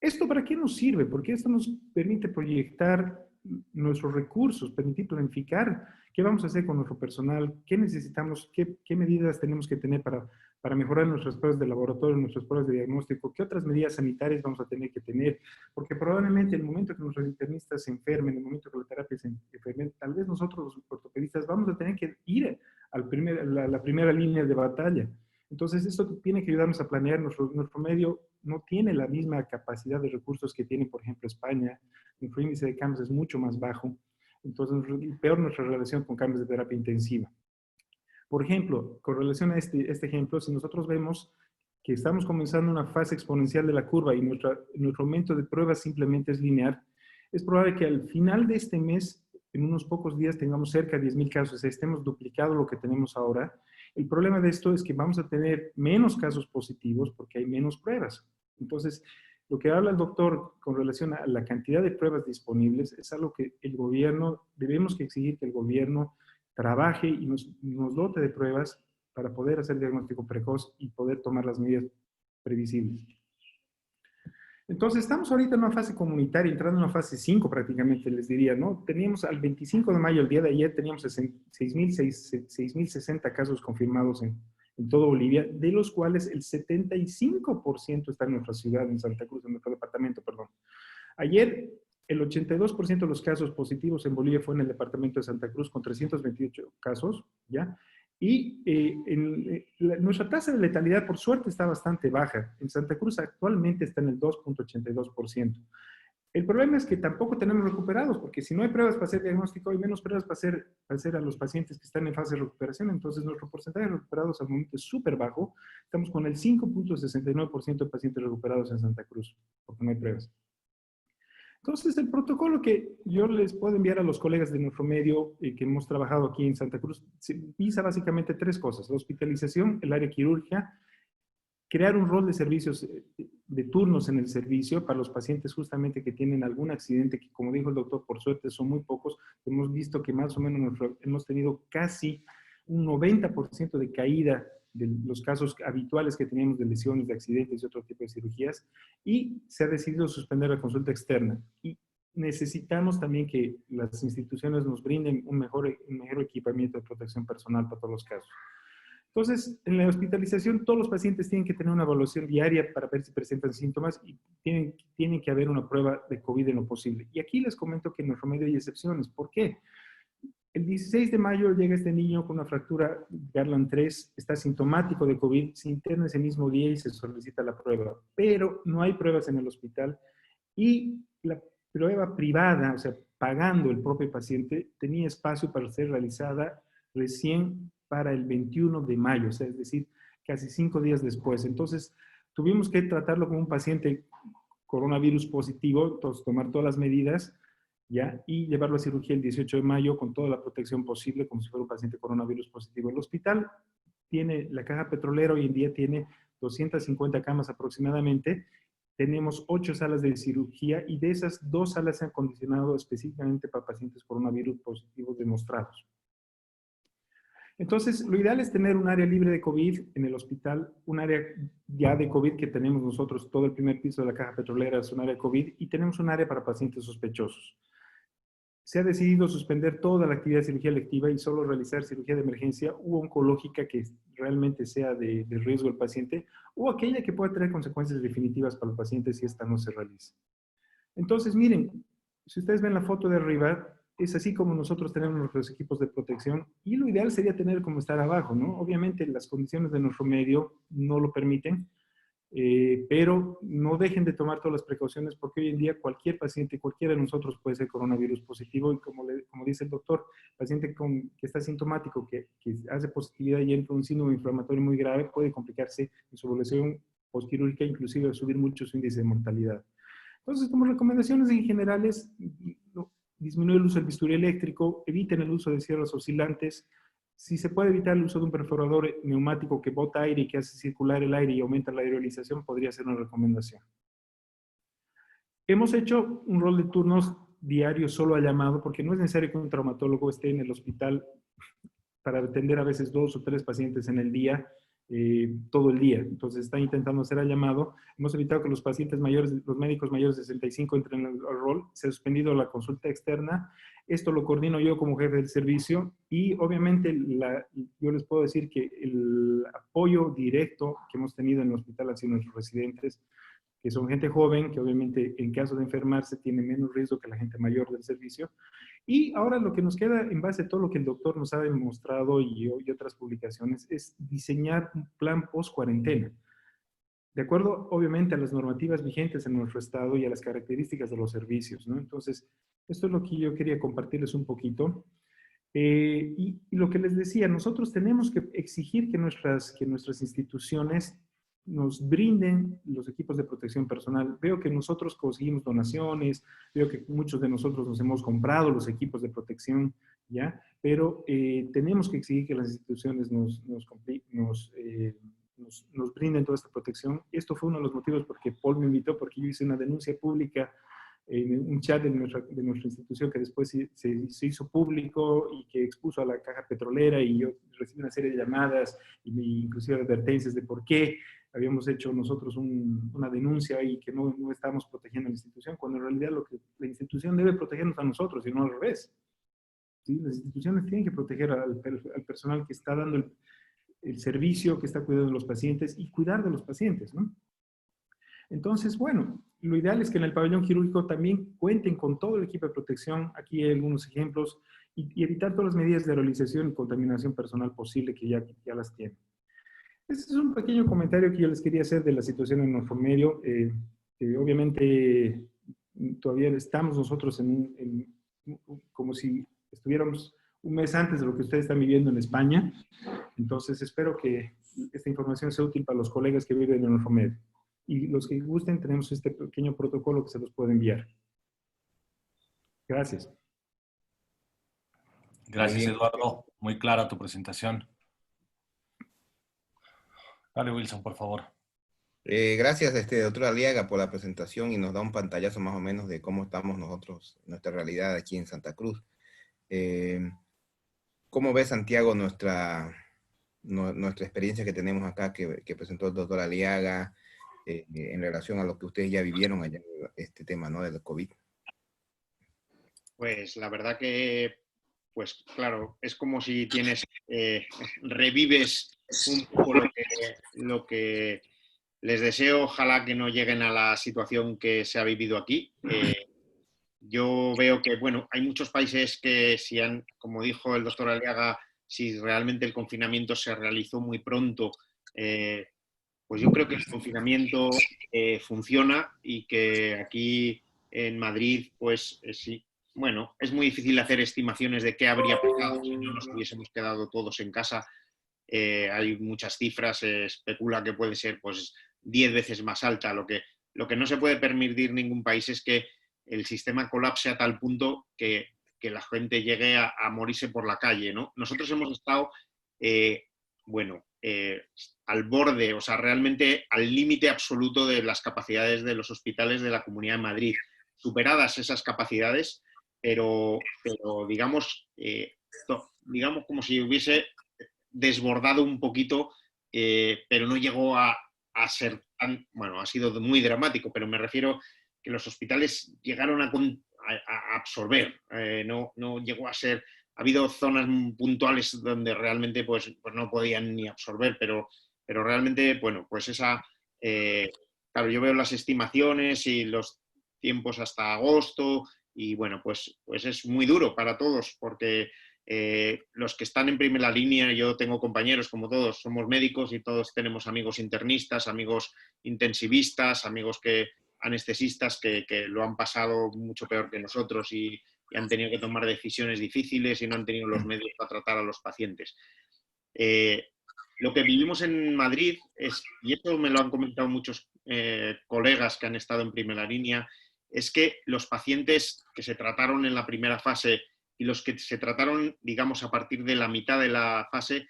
¿Esto para qué nos sirve? Porque esto nos permite proyectar nuestros recursos, permitir planificar qué vamos a hacer con nuestro personal, qué necesitamos, qué medidas tenemos que tener para mejorar nuestras pruebas de laboratorio, nuestras pruebas de diagnóstico, qué otras medidas sanitarias vamos a tener que tener, porque probablemente en el momento que nuestros internistas se enfermen, en el momento que la terapia se enfermen, tal vez nosotros los ortopedistas vamos a tener que ir a la primera línea de batalla. Entonces, esto tiene que ayudarnos a planear. Nuestro medio no tiene la misma capacidad de recursos que tiene, por ejemplo, España. Nuestro índice de cambios es mucho más bajo. Entonces, peor nuestra relación con cambios de terapia intensiva. Por ejemplo, con relación a este ejemplo, si nosotros vemos que estamos comenzando una fase exponencial de la curva y nuestro aumento de pruebas simplemente es lineal, es probable que al final de este mes, en unos pocos días, tengamos cerca de 10.000 casos, o sea, estemos duplicado lo que tenemos ahora. El problema de esto es que vamos a tener menos casos positivos porque hay menos pruebas. Entonces, lo que habla el doctor con relación a la cantidad de pruebas disponibles es algo que el gobierno, debemos que exigir que el gobierno trabaje y nos dote de pruebas para poder hacer diagnóstico precoz y poder tomar las medidas previsibles. Entonces, estamos ahorita en una fase comunitaria, entrando en una fase 5 prácticamente, les diría, ¿no? Teníamos al 25 de mayo, el día de ayer, teníamos 6.060 casos confirmados en todo Bolivia, de los cuales el 75% está en nuestra ciudad, en Santa Cruz, en nuestro departamento, perdón. Ayer, el 82% de los casos positivos en Bolivia fue en el departamento de Santa Cruz, con 328 casos, ¿ya? Y nuestra tasa de letalidad, por suerte, está bastante baja. En Santa Cruz actualmente está en el 2.82%. El problema es que tampoco tenemos recuperados, porque si no hay pruebas para hacer diagnóstico, hay menos pruebas para hacer a los pacientes que están en fase de recuperación. Entonces, nuestro porcentaje de recuperados al momento es súper bajo. Estamos con el 5.69% de pacientes recuperados en Santa Cruz, porque no hay pruebas. Entonces, el protocolo que yo les puedo enviar a los colegas de nuestro medio que hemos trabajado aquí en Santa Cruz, visa básicamente 3 cosas: la hospitalización, el área quirúrgica, crear un rol de servicios, de turnos en el servicio para los pacientes justamente que tienen algún accidente, que como dijo el doctor, por suerte son muy pocos. Hemos visto que más o menos hemos tenido casi un 90% de caída de los casos habituales que teníamos de lesiones, de accidentes y otro tipo de cirugías, y se ha decidido suspender la consulta externa. Y necesitamos también que las instituciones nos brinden un mejor equipamiento de protección personal para todos los casos. Entonces, en la hospitalización, todos los pacientes tienen que tener una evaluación diaria para ver si presentan síntomas y tienen que haber una prueba de COVID en lo posible. Y aquí les comento que en nuestro medio hay excepciones. ¿Por qué? El 16 de mayo llega este niño con una fractura Garland 3, está sintomático de COVID, se interna ese mismo día y se solicita la prueba. Pero no hay pruebas en el hospital y la prueba privada, o sea, pagando el propio paciente, tenía espacio para ser realizada recién para el 21 de mayo, o sea, es decir, casi 5 días después. Entonces, tuvimos que tratarlo como un paciente coronavirus positivo, entonces tomar todas las medidas, ¿ya? Y llevarlo a cirugía el 18 de mayo con toda la protección posible, como si fuera un paciente coronavirus positivo. El hospital tiene, la caja petrolera hoy en día tiene 250 camas aproximadamente. Tenemos 8 salas de cirugía y de esas 2 salas se han acondicionado específicamente para pacientes coronavirus positivos demostrados. Entonces, lo ideal es tener un área libre de COVID en el hospital, un área ya de COVID que tenemos nosotros, todo el primer piso de la caja petrolera es un área de COVID y tenemos un área para pacientes sospechosos. Se ha decidido suspender toda la actividad de cirugía electiva y solo realizar cirugía de emergencia u oncológica que realmente sea de riesgo al paciente o aquella que pueda traer consecuencias definitivas para el paciente si esta no se realiza. Entonces, miren, si ustedes ven la foto de arriba, es así como nosotros tenemos nuestros equipos de protección y lo ideal sería tener como estar abajo, ¿no? Obviamente las condiciones de nuestro medio no lo permiten, pero no dejen de tomar todas las precauciones porque hoy en día cualquier paciente, cualquiera de nosotros puede ser coronavirus positivo y como dice el doctor, paciente que está sintomático, que hace positividad y entra un síndrome inflamatorio muy grave, puede complicarse en su evolución postquirúrgica, inclusive subir mucho su índice de mortalidad. Entonces, como recomendaciones en general es disminuir el uso del bisturí eléctrico, eviten el uso de sierras oscilantes. Si se puede evitar el uso de un perforador neumático que bota aire y que hace circular el aire y aumenta la aerolización, podría ser una recomendación. Hemos hecho un rol de turnos diarios solo a llamado, porque no es necesario que un traumatólogo esté en el hospital para atender a veces 2 o 3 pacientes en el día, todo el día. Entonces está intentando hacer a llamado. Hemos evitado que los pacientes mayores, los médicos mayores de 65 entren al rol. Se ha suspendido la consulta externa. Esto lo coordino yo como jefe del servicio y obviamente yo les puedo decir que el apoyo directo que hemos tenido en el hospital hacia nuestros residentes, que son gente joven, que obviamente en caso de enfermarse tiene menos riesgo que la gente mayor del servicio. Y ahora lo que nos queda, en base a todo lo que el doctor nos ha demostrado y otras publicaciones, es diseñar un plan post-cuarentena. De acuerdo, obviamente, a las normativas vigentes en nuestro estado y a las características de los servicios, ¿no? Entonces, esto es lo que yo quería compartirles un poquito. Y lo que les decía, nosotros tenemos que exigir que nuestras instituciones nos brinden los equipos de protección personal. Veo que nosotros conseguimos donaciones, veo que muchos de nosotros nos hemos comprado los equipos de protección, ¿ya? Pero tenemos que exigir que las instituciones nos brinden toda esta protección. Esto fue uno de los motivos porque Paul me invitó, porque yo hice una denuncia pública en un chat de nuestra institución que después se hizo público y que expuso a la caja petrolera, y yo recibí una serie de llamadas y inclusive advertencias de por qué habíamos hecho nosotros una denuncia y que no estábamos protegiendo a la institución, cuando en realidad lo que la institución debe protegernos a nosotros y no al revés. ¿Sí? Las instituciones tienen que proteger al personal que está dando el servicio, que está cuidando de los pacientes y cuidar de los pacientes, ¿no? Entonces, bueno, lo ideal es que en el pabellón quirúrgico también cuenten con todo el equipo de protección. Aquí hay algunos ejemplos, y evitar todas las medidas de sterilización y contaminación personal posible que ya las tienen. Este es un pequeño comentario que yo les quería hacer de la situación en nuestro medio. Obviamente, todavía estamos nosotros como si estuviéramos un mes antes de lo que ustedes están viviendo en España. Entonces, espero que esta información sea útil para los colegas que viven en nuestro medio. Y los que gusten, tenemos este pequeño protocolo que se los puede enviar. Gracias. Gracias, Eduardo. Muy clara tu presentación. Dale, Wilson, por favor. Gracias, doctor Aliaga, por la presentación, y nos da un pantallazo más o menos de cómo estamos nosotros, nuestra realidad aquí en Santa Cruz. ¿Cómo ve, Santiago, nuestra experiencia que tenemos acá, que presentó el doctor Aliaga, en relación a lo que ustedes ya vivieron allá, este tema, ¿no?, del COVID? Pues la verdad que, pues claro, es como si revives un poco lo que les deseo. Ojalá que no lleguen a la situación que se ha vivido aquí. Yo veo que, bueno, hay muchos países que como dijo el doctor Aliaga, si realmente el confinamiento se realizó muy pronto, pues yo creo que el confinamiento funciona, y que aquí en Madrid, pues sí, bueno, es muy difícil hacer estimaciones de qué habría pasado si no nos hubiésemos quedado todos en casa. Hay muchas cifras, se especula que puede ser pues 10 veces más alta. Lo que no se puede permitir ningún país es que el sistema colapse a tal punto que la gente llegue a morirse por la calle, ¿no? Nosotros hemos estado, al borde, o sea, realmente al límite absoluto de las capacidades de los hospitales de la Comunidad de Madrid. Superadas esas capacidades, pero digamos como si hubiese desbordado un poquito, pero no llegó a ser tan, bueno, ha sido muy dramático, pero me refiero que los hospitales llegaron a absorber, no llegó a ser. Ha habido zonas puntuales donde realmente pues no podían ni absorber, pero realmente, bueno, pues claro, yo veo las estimaciones y los tiempos hasta agosto, y bueno, pues es muy duro para todos, porque los que están en primera línea, yo tengo compañeros, como todos, somos médicos y todos tenemos amigos internistas, amigos intensivistas, amigos anestesistas que lo han pasado mucho peor que nosotros y han tenido que tomar decisiones difíciles y no han tenido los medios para tratar a los pacientes. Lo que vivimos en Madrid y esto me lo han comentado muchos colegas que han estado en primera línea, es que los pacientes que se trataron en la primera fase y los que se trataron, digamos, a partir de la mitad de la fase,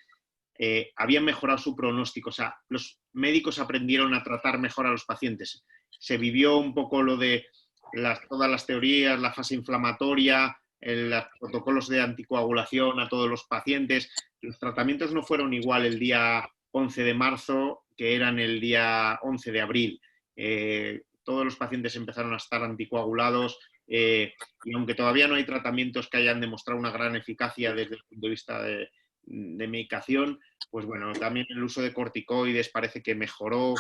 habían mejorado su pronóstico. O sea, los médicos aprendieron a tratar mejor a los pacientes. Se vivió un poco lo de todas las teorías, la fase inflamatoria, los protocolos de anticoagulación a todos los pacientes. Los tratamientos no fueron igual el día 11 de marzo que eran el día 11 de abril. Todos los pacientes empezaron a estar anticoagulados, y aunque todavía no hay tratamientos que hayan demostrado una gran eficacia desde el punto de vista de medicación, pues bueno, también el uso de corticoides parece que mejoró.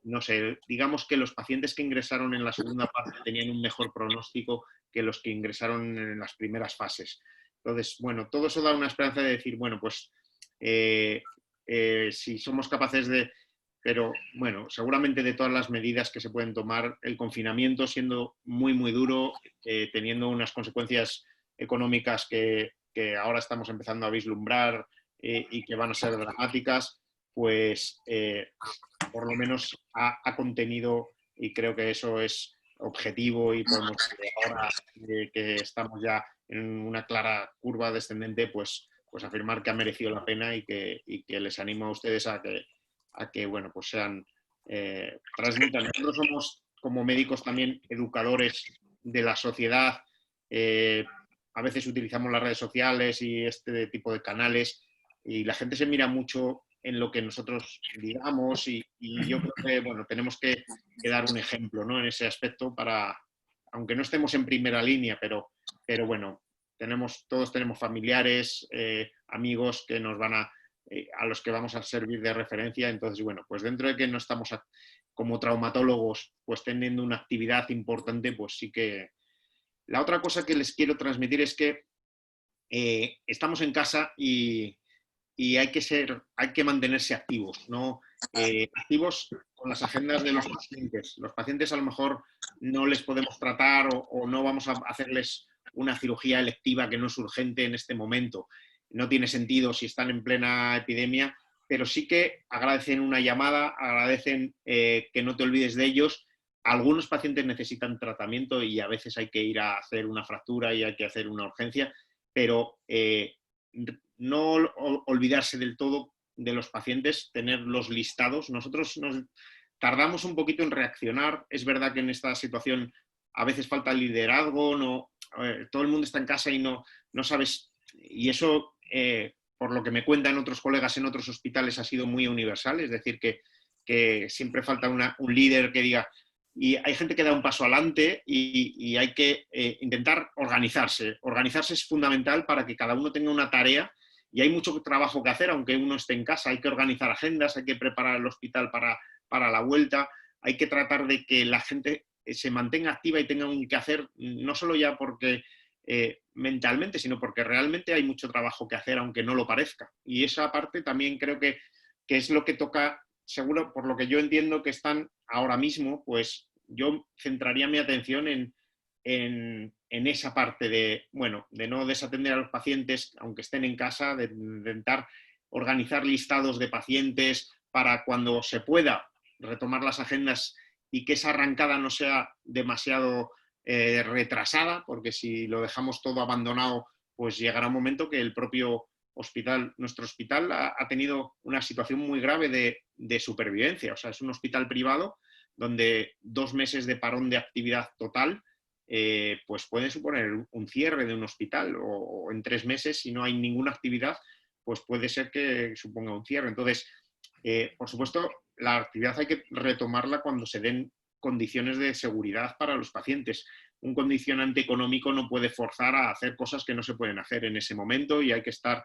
no sé, digamos que los pacientes que ingresaron en la segunda parte tenían un mejor pronóstico que los que ingresaron en las primeras fases. Entonces, bueno, todo eso da una esperanza de decir, bueno, pues si somos capaces de... Pero bueno, seguramente de todas las medidas que se pueden tomar, el confinamiento siendo muy, muy duro, teniendo unas consecuencias económicas que ahora estamos empezando a vislumbrar y que van a ser dramáticas, pues por lo menos ha contenido, y creo que eso es objetivo y podemos, ahora que estamos ya en una clara curva descendente, pues afirmar que ha merecido la pena y que les animo a ustedes a que bueno, pues sean, transmitan. Nosotros somos como médicos también educadores de la sociedad, a veces utilizamos las redes sociales y este tipo de canales y la gente se mira mucho en lo que nosotros digamos y yo creo que bueno, tenemos que dar un ejemplo, ¿no? En ese aspecto para, aunque no estemos en primera línea, pero bueno, todos tenemos familiares, amigos que nos van a los que vamos a servir de referencia. Entonces, bueno, pues dentro de que no estamos como traumatólogos, pues teniendo una actividad importante, pues sí que... La otra cosa que les quiero transmitir es que estamos en casa y hay que mantenerse activos, ¿no? Activos con las agendas de los pacientes. Los pacientes a lo mejor no les podemos tratar o no vamos a hacerles una cirugía electiva que no es urgente en este momento. No tiene sentido si están en plena epidemia, pero sí que agradecen una llamada, agradecen que no te olvides de ellos. Algunos pacientes necesitan tratamiento y a veces hay que ir a hacer una fractura y hay que hacer una urgencia, pero no olvidarse del todo de los pacientes, tenerlos listados. Nosotros nos tardamos un poquito en reaccionar. Es verdad que en esta situación a veces falta liderazgo, todo el mundo está en casa y no sabes, y eso, por lo que me cuentan otros colegas en otros hospitales, ha sido muy universal, es decir, que siempre falta un líder que diga, y hay gente que da un paso adelante y hay que intentar organizarse. Organizarse es fundamental para que cada uno tenga una tarea y hay mucho trabajo que hacer, aunque uno esté en casa. Hay que organizar agendas, hay que preparar el hospital para la vuelta, hay que tratar de que la gente se mantenga activa y tenga un que hacer, no solo ya porque mentalmente, sino porque realmente hay mucho trabajo que hacer, aunque no lo parezca. Y esa parte también creo que es lo que toca. Seguro, por lo que yo entiendo que están ahora mismo, pues yo centraría mi atención en esa parte de no desatender a los pacientes, aunque estén en casa, de intentar organizar listados de pacientes para cuando se pueda retomar las agendas y que esa arrancada no sea demasiado retrasada, porque si lo dejamos todo abandonado, pues llegará un momento que el propio hospital, nuestro hospital ha tenido una situación muy grave de supervivencia. O sea, es un hospital privado donde 2 meses de parón de actividad total pues puede suponer un cierre de un hospital, o en 3 meses, si no hay ninguna actividad, pues puede ser que suponga un cierre. Entonces, por supuesto, la actividad hay que retomarla cuando se den condiciones de seguridad para los pacientes. Un condicionante económico no puede forzar a hacer cosas que no se pueden hacer en ese momento y hay que estar,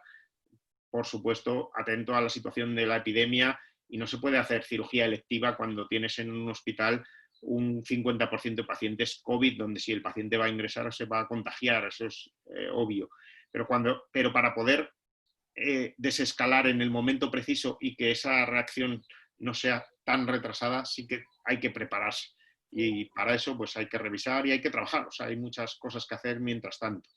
por supuesto, atento a la situación de la epidemia y no se puede hacer cirugía electiva cuando tienes en un hospital un 50% de pacientes COVID, donde si el paciente va a ingresar se va a contagiar, eso es obvio. Pero para poder desescalar en el momento preciso y que esa reacción no sea tan retrasada, sí que hay que prepararse. Y para eso pues hay que revisar y hay que trabajar. O sea, hay muchas cosas que hacer mientras tanto.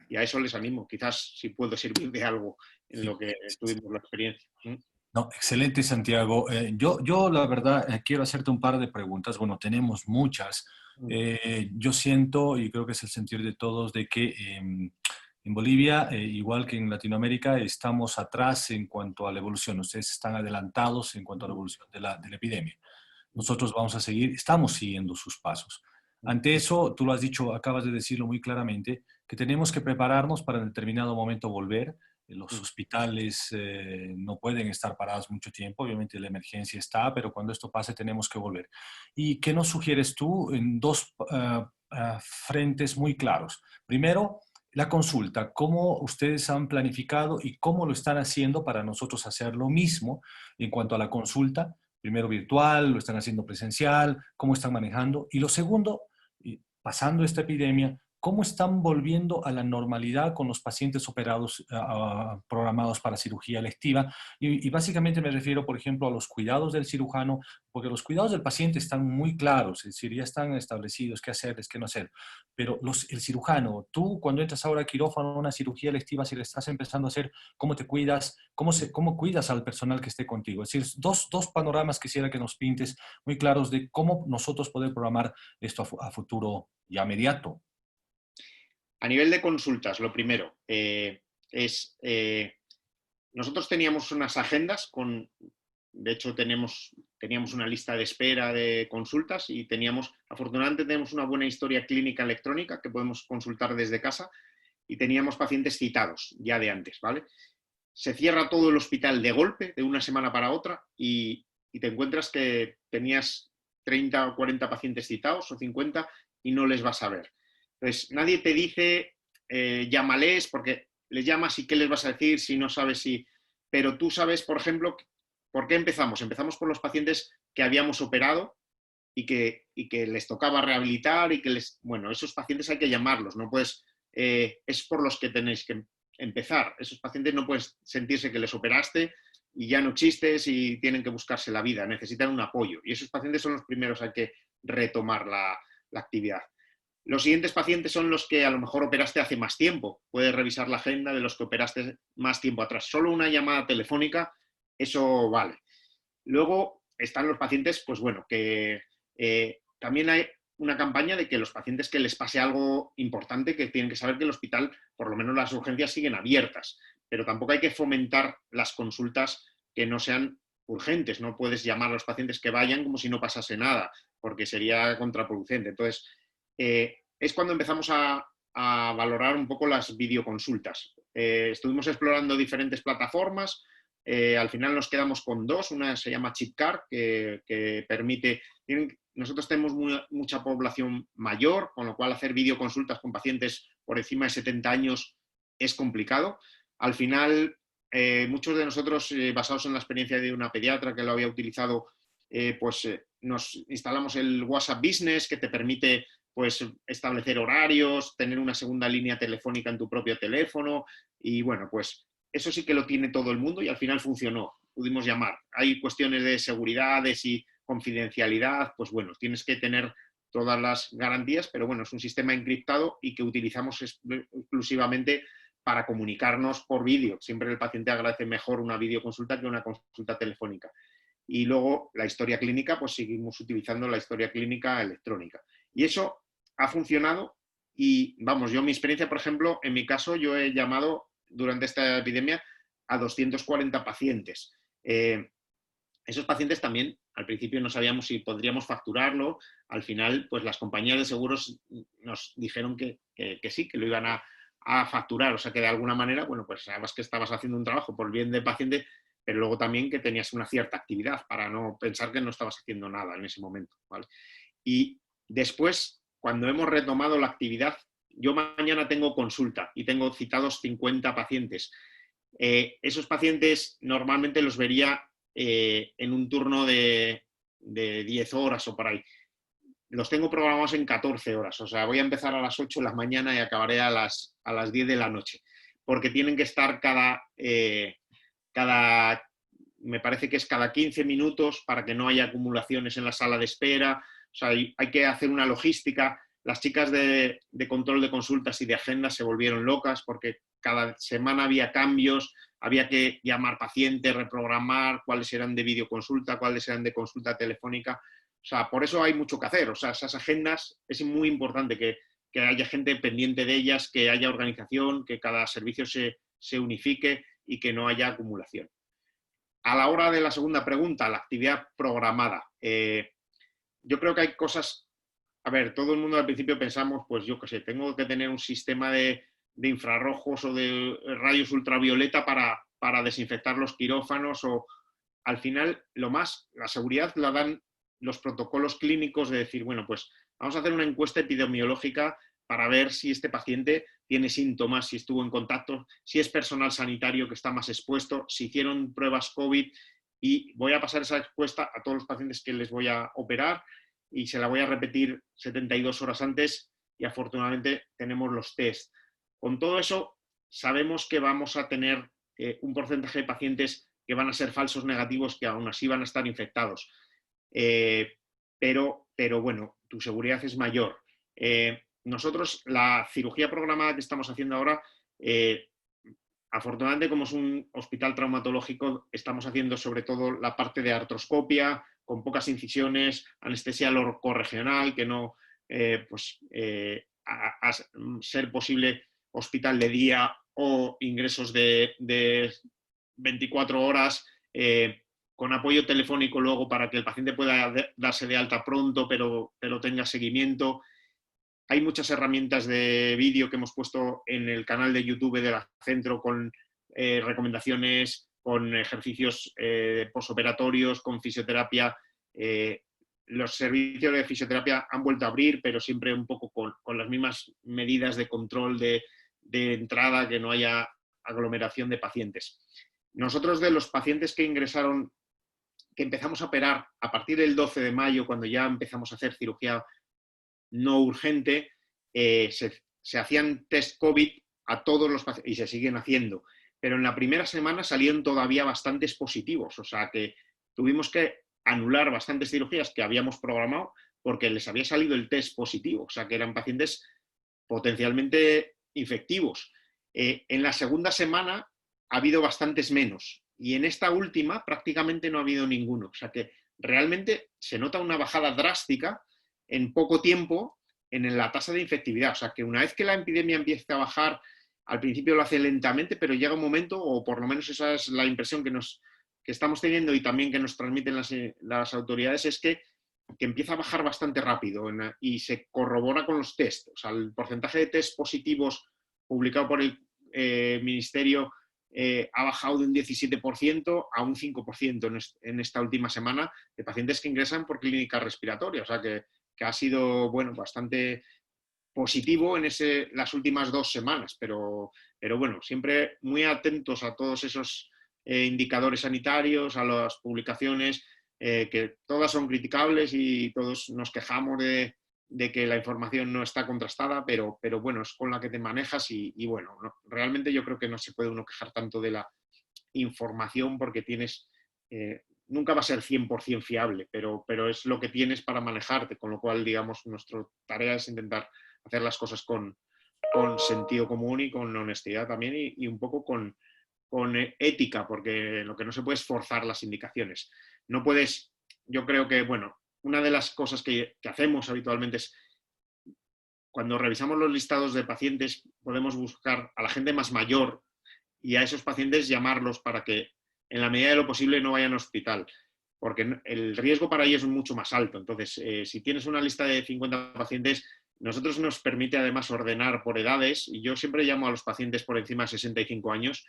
Y a eso les animo. Quizás si puedo servir de algo en lo que tuvimos la experiencia. No, excelente, Santiago. Yo la verdad, quiero hacerte un par de preguntas. Bueno, tenemos muchas. Yo siento, y creo que es el sentir de todos, de que en Bolivia, igual que en Latinoamérica, estamos atrás en cuanto a la evolución. Ustedes están adelantados en cuanto a la evolución de la epidemia. Nosotros vamos a seguir, estamos siguiendo sus pasos. Ante eso, tú lo has dicho, acabas de decirlo muy claramente, que tenemos que prepararnos para en determinado momento volver. Los hospitales no pueden estar parados mucho tiempo, obviamente la emergencia está, pero cuando esto pase tenemos que volver. ¿Y qué nos sugieres tú en 2 frentes muy claros? Primero, la consulta, ¿cómo ustedes han planificado y cómo lo están haciendo para nosotros hacer lo mismo en cuanto a la consulta? primero virtual, lo están haciendo presencial, cómo están manejando. Y lo segundo, pasando esta epidemia, cómo están volviendo a la normalidad con los pacientes operados, programados para cirugía electiva. Y básicamente me refiero, por ejemplo, a los cuidados del cirujano, porque los cuidados del paciente están muy claros, es decir, ya están establecidos qué hacer, qué no hacer. Pero el cirujano, tú cuando entras ahora a quirófano, una cirugía electiva, si le estás empezando a hacer, ¿cómo te cuidas? ¿Cómo cuidas al personal que esté contigo? Es decir, dos panoramas quisiera que nos pintes muy claros de cómo nosotros poder programar esto a futuro ya inmediato. A nivel de consultas, lo primero nosotros teníamos unas agendas de hecho teníamos una lista de espera de consultas y afortunadamente tenemos una buena historia clínica electrónica que podemos consultar desde casa y teníamos pacientes citados ya de antes, ¿vale? Se cierra todo el hospital de golpe, de una semana para otra, y te encuentras que tenías 30 o 40 pacientes citados o 50 y no les vas a ver. Entonces, nadie te dice, llámales, porque les llamas y qué les vas a decir si no sabes si... Pero tú sabes, por ejemplo, ¿por qué empezamos? Empezamos por los pacientes que habíamos operado y que les tocaba rehabilitar y bueno, esos pacientes hay que llamarlos, no puedes... es por los que tenéis que empezar. Esos pacientes no pueden sentirse que les operaste y ya no existes y tienen que buscarse la vida, necesitan un apoyo. Y esos pacientes son los primeros a que retomar la actividad. Los siguientes pacientes son los que a lo mejor operaste hace más tiempo. Puedes revisar la agenda de los que operaste más tiempo atrás. Solo una llamada telefónica, eso vale. Luego están los pacientes, pues bueno, que también hay una campaña de que los pacientes que les pase algo importante, que tienen que saber que el hospital, por lo menos las urgencias siguen abiertas, pero tampoco hay que fomentar las consultas que no sean urgentes. No puedes llamar a los pacientes que vayan como si no pasase nada, porque sería contraproducente. Entonces, es cuando empezamos a valorar un poco las videoconsultas. Estuvimos explorando diferentes plataformas, al final nos quedamos con dos, una se llama ChipCar, que permite... Nosotros tenemos mucha población mayor, con lo cual hacer videoconsultas con pacientes por encima de 70 años es complicado. Al final, muchos de nosotros, basados en la experiencia de una pediatra que lo había utilizado, nos instalamos el WhatsApp Business, que te permite pues establecer horarios, tener una segunda línea telefónica en tu propio teléfono y bueno, pues eso sí que lo tiene todo el mundo y al final funcionó, pudimos llamar. Hay cuestiones de seguridades y confidencialidad, pues bueno, tienes que tener todas las garantías, pero bueno, es un sistema encriptado y que utilizamos exclusivamente para comunicarnos por vídeo. Siempre el paciente agradece mejor una videoconsulta que una consulta telefónica. Y luego la historia clínica, pues seguimos utilizando la historia clínica electrónica. Y eso ha funcionado y, vamos, mi experiencia, por ejemplo, en mi caso, yo he llamado durante esta epidemia a 240 pacientes. Esos pacientes también, al principio no sabíamos si podríamos facturarlo, al final, pues las compañías de seguros nos dijeron que sí, que lo iban a facturar, o sea que de alguna manera, bueno, pues sabes que estabas haciendo un trabajo por el bien del paciente, pero luego también que tenías una cierta actividad para no pensar que no estabas haciendo nada en ese momento, ¿vale? Y después, cuando hemos retomado la actividad, yo mañana tengo consulta y tengo citados 50 pacientes. Esos pacientes normalmente los vería en un turno de 10 horas o por ahí. Los tengo programados en 14 horas, o sea, voy a empezar a las 8 de la mañana y acabaré a las 10 de la noche, porque tienen que estar me parece que es cada 15 minutos para que no haya acumulaciones en la sala de espera. O sea, hay que hacer una logística. Las chicas de control de consultas y de agendas se volvieron locas porque cada semana había cambios, había que llamar pacientes, reprogramar cuáles eran de videoconsulta, cuáles eran de consulta telefónica. O sea, por eso hay mucho que hacer. O sea, esas agendas es muy importante que haya gente pendiente de ellas, que haya organización, que cada servicio se unifique y que no haya acumulación. A la hora de la segunda pregunta, la actividad programada. Yo creo que hay cosas... A ver, todo el mundo al principio pensamos, pues yo qué sé, tengo que tener un sistema de infrarrojos o de rayos ultravioleta para desinfectar los quirófanos o... Al final, la seguridad la dan los protocolos clínicos de decir, bueno, pues vamos a hacer una encuesta epidemiológica para ver si este paciente tiene síntomas, si estuvo en contacto, si es personal sanitario que está más expuesto, si hicieron pruebas COVID y voy a pasar esa encuesta a todos los pacientes que les voy a operar y se la voy a repetir 72 horas antes y afortunadamente tenemos los test. Con todo eso sabemos que vamos a tener un porcentaje de pacientes que van a ser falsos negativos que aún así van a estar infectados. Pero bueno, tu seguridad es mayor. Nosotros, la cirugía programada que estamos haciendo ahora, afortunadamente, como es un hospital traumatológico, estamos haciendo sobre todo la parte de artroscopia, con pocas incisiones, anestesia locorregional, que no, a ser posible hospital de día o ingresos de 24 horas, con apoyo telefónico luego para que el paciente pueda darse de alta pronto, pero tenga seguimiento. Hay muchas herramientas de vídeo que hemos puesto en el canal de YouTube de la Centro con recomendaciones, con ejercicios posoperatorios, con fisioterapia. Los servicios de fisioterapia han vuelto a abrir, pero siempre un poco con las mismas medidas de control de entrada, que no haya aglomeración de pacientes. Nosotros, de los pacientes que ingresaron, que empezamos a operar a partir del 12 de mayo, cuando ya empezamos a hacer cirugía no urgente, se hacían test COVID a todos los pacientes y se siguen haciendo. Pero en la primera semana salieron todavía bastantes positivos, o sea que tuvimos que anular bastantes cirugías que habíamos programado porque les había salido el test positivo, o sea que eran pacientes potencialmente infectivos. En la segunda semana ha habido bastantes menos y en esta última prácticamente no ha habido ninguno, o sea que realmente se nota una bajada drástica en poco tiempo en la tasa de infectividad, o sea que una vez que la epidemia empieza a bajar, al principio lo hace lentamente, pero llega un momento, o por lo menos esa es la impresión que estamos teniendo y también que nos transmiten las autoridades, es que empieza a bajar bastante rápido y se corrobora con los test. O sea, el porcentaje de test positivos publicado por el Ministerio ha bajado de un 17% a un 5% en esta última semana de pacientes que ingresan por clínica respiratoria. O sea, que ha sido, bueno, bastante positivo en las últimas 2 semanas, pero bueno, siempre muy atentos a todos esos indicadores sanitarios, a las publicaciones, que todas son criticables y todos nos quejamos de que la información no está contrastada, pero bueno, es con la que te manejas y bueno, no, realmente yo creo que no se puede uno quejar tanto de la información porque tienes... nunca va a ser 100% fiable, pero es lo que tienes para manejarte, con lo cual, digamos, nuestra tarea es intentar hacer las cosas con sentido común y con honestidad también y un poco con ética, porque lo que no se puede es forzar las indicaciones. No puedes, yo creo que, bueno, una de las cosas que hacemos habitualmente es, cuando revisamos los listados de pacientes, podemos buscar a la gente más mayor y a esos pacientes llamarlos para que, en la medida de lo posible, no vayan al hospital, porque el riesgo para ellos es mucho más alto. Entonces, si tienes una lista de 50 pacientes, nosotros nos permite además ordenar por edades, y yo siempre llamo a los pacientes por encima de 65 años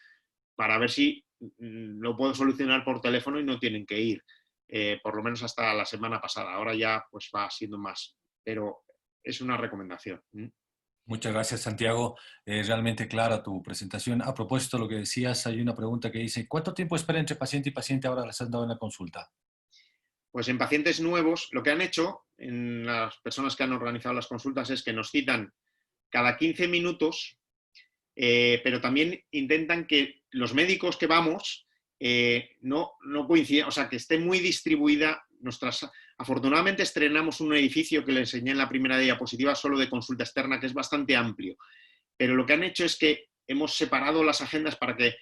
para ver si lo puedo solucionar por teléfono y no tienen que ir, por lo menos hasta la semana pasada. Ahora ya pues va siendo más, pero es una recomendación. Muchas gracias, Santiago. Realmente clara tu presentación. A propósito de lo que decías, hay una pregunta que dice, ¿cuánto tiempo espera entre paciente y paciente ahora les han dado en la consulta? Pues en pacientes nuevos, lo que han hecho en las personas que han organizado las consultas es que nos citan cada 15 minutos, pero también intentan que los médicos que vamos no coincidan, o sea, que esté muy distribuida. Afortunadamente estrenamos un edificio que le enseñé en la primera diapositiva solo de consulta externa, que es bastante amplio, pero lo que han hecho es que hemos separado las agendas para que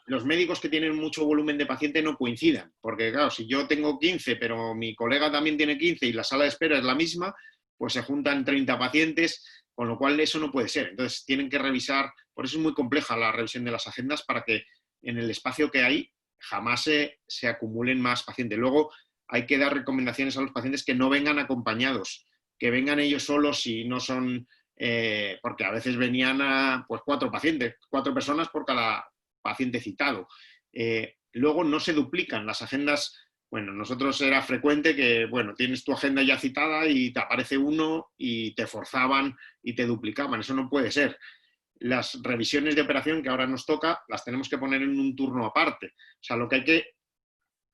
los médicos que tienen mucho volumen de paciente no coincidan, porque claro, si yo tengo 15, pero mi colega también tiene 15 y la sala de espera es la misma, pues se juntan 30 pacientes, con lo cual eso no puede ser. Entonces tienen que revisar, por eso es muy compleja la revisión de las agendas, para que en el espacio que hay jamás se acumulen más pacientes. Luego hay que dar recomendaciones a los pacientes que no vengan acompañados, que vengan ellos solos si no son... porque a veces venían pues 4 pacientes, 4 personas por cada paciente citado. Luego no se duplican las agendas. Bueno, nosotros era frecuente que, bueno, tienes tu agenda ya citada y te aparece uno y te forzaban y te duplicaban. Eso no puede ser. Las revisiones de operación que ahora nos toca las tenemos que poner en un turno aparte. O sea, lo que hay que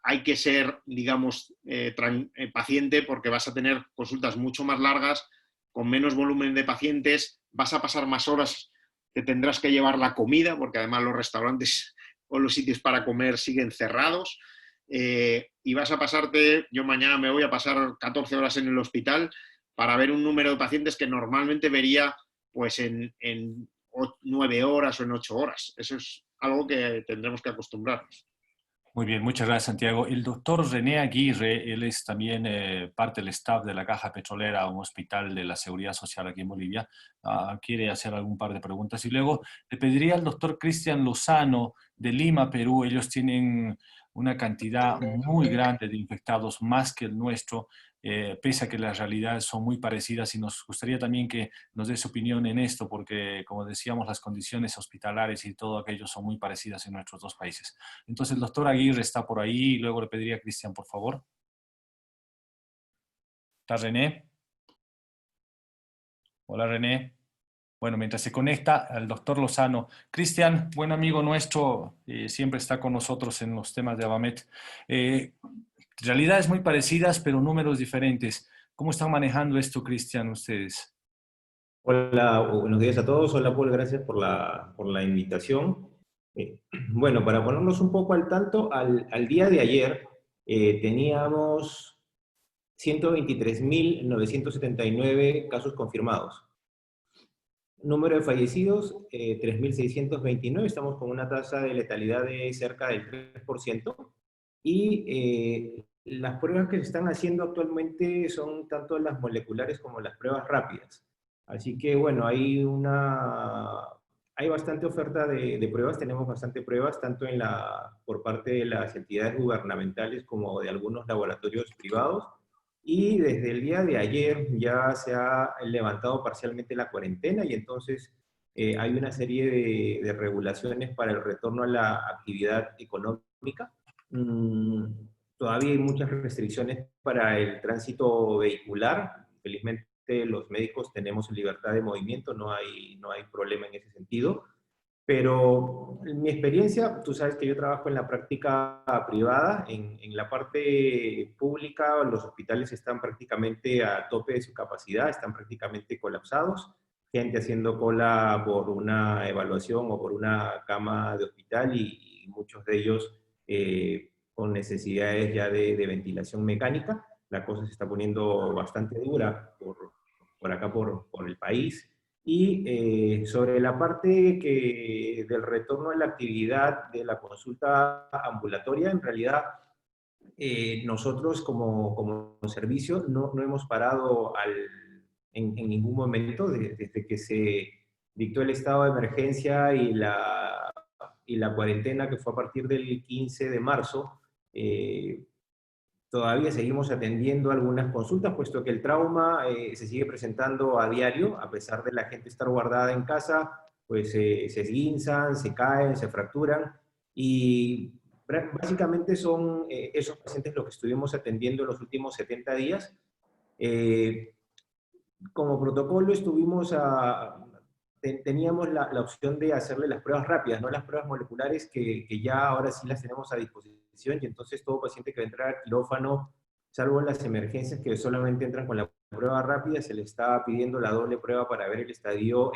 hay que ser, digamos, paciente porque vas a tener consultas mucho más largas, con menos volumen de pacientes, vas a pasar más horas que tendrás que llevar la comida, porque además los restaurantes o los sitios para comer siguen cerrados, y vas a pasarte, yo mañana me voy a pasar 14 horas en el hospital para ver un número de pacientes que normalmente vería pues en 9 horas o en 8 horas. Eso es algo que tendremos que acostumbrarnos. Muy bien, muchas gracias, Santiago. El doctor René Aguirre, él es también parte del staff de la Caja Petrolera, un hospital de la Seguridad Social aquí en Bolivia. Quiere hacer algún par de preguntas. Y luego le pediría al doctor Cristian Lozano de Lima, Perú. Ellos tienen una cantidad muy grande de infectados, más que el nuestro, pese a que las realidades son muy parecidas, y nos gustaría también que nos dé su opinión en esto, porque, como decíamos, las condiciones hospitalarias y todo aquello son muy parecidas en nuestros dos países. Entonces, el doctor Aguirre está por ahí, y luego le pediría a Cristian, por favor. ¿Está René? Hola, René. Bueno, mientras se conecta al doctor Lozano. Cristian, buen amigo nuestro, siempre está con nosotros en los temas de Abamet. Realidades muy parecidas, pero números diferentes. ¿Cómo están manejando esto, Cristian, ustedes? Hola, buenos días a todos. Hola, Paul, gracias por la invitación. Bueno, para ponernos un poco al tanto, al día de ayer teníamos 123.979 casos confirmados. Número de fallecidos, 3.629. Estamos con una tasa de letalidad de cerca del 3%. Y las pruebas que se están haciendo actualmente son tanto las moleculares como las pruebas rápidas. Así que, bueno, hay bastante oferta de pruebas, tenemos bastante pruebas, tanto por parte de las entidades gubernamentales como de algunos laboratorios privados. Y desde el día de ayer ya se ha levantado parcialmente la cuarentena, y entonces hay una serie de regulaciones para el retorno a la actividad económica. Todavía hay muchas restricciones para el tránsito vehicular. Felizmente los médicos tenemos libertad de movimiento, no hay problema en ese sentido. Pero en mi experiencia, tú sabes que yo trabajo en la práctica privada, en la parte pública los hospitales están prácticamente a tope de su capacidad, están prácticamente colapsados, gente haciendo cola por una evaluación o por una cama de hospital, y muchos de ellos con necesidades ya de ventilación mecánica. La cosa se está poniendo bastante dura por acá, por el país. Y sobre la parte del retorno a la actividad de la consulta ambulatoria, en realidad nosotros como servicio no hemos parado en ningún momento desde que se dictó el estado de emergencia y la cuarentena, que fue a partir del 15 de marzo. Todavía seguimos atendiendo algunas consultas, puesto que el trauma se sigue presentando a diario, a pesar de la gente estar guardada en casa, pues se esguinzan, se caen, se fracturan, y básicamente son esos pacientes los que estuvimos atendiendo en los últimos 70 días. Como protocolo teníamos la opción de hacerle las pruebas rápidas, no las pruebas moleculares, que ya ahora sí las tenemos a disposición, y entonces todo paciente que va a entrar al quirófano, salvo en las emergencias que solamente entran con la prueba rápida, se le está pidiendo la doble prueba para ver el estadio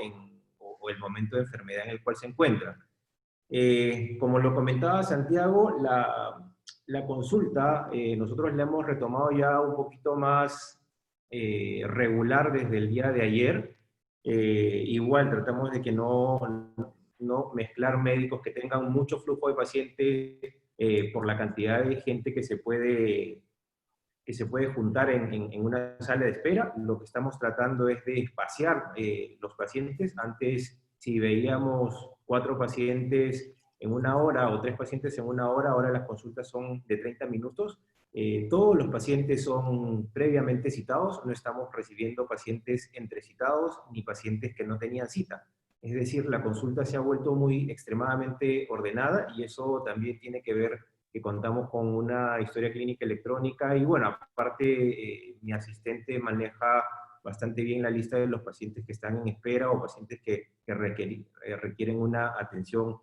o el momento de enfermedad en el cual se encuentra. Como lo comentaba Santiago, la consulta nosotros la hemos retomado ya un poquito más regular desde el día de ayer. Igual tratamos de que no mezclar médicos que tengan mucho flujo de pacientes por la cantidad de gente que se puede juntar en una sala de espera. Lo que estamos tratando es de espaciar los pacientes. Antes, si veíamos 4 pacientes en una hora o 3 pacientes en una hora, ahora las consultas son de 30 minutos. Todos los pacientes son previamente citados, no estamos recibiendo pacientes entrecitados ni pacientes que no tenían cita. Es decir, la consulta se ha vuelto muy extremadamente ordenada, y eso también tiene que ver que contamos con una historia clínica electrónica, y bueno, aparte mi asistente maneja bastante bien la lista de los pacientes que están en espera o pacientes que requieren una atención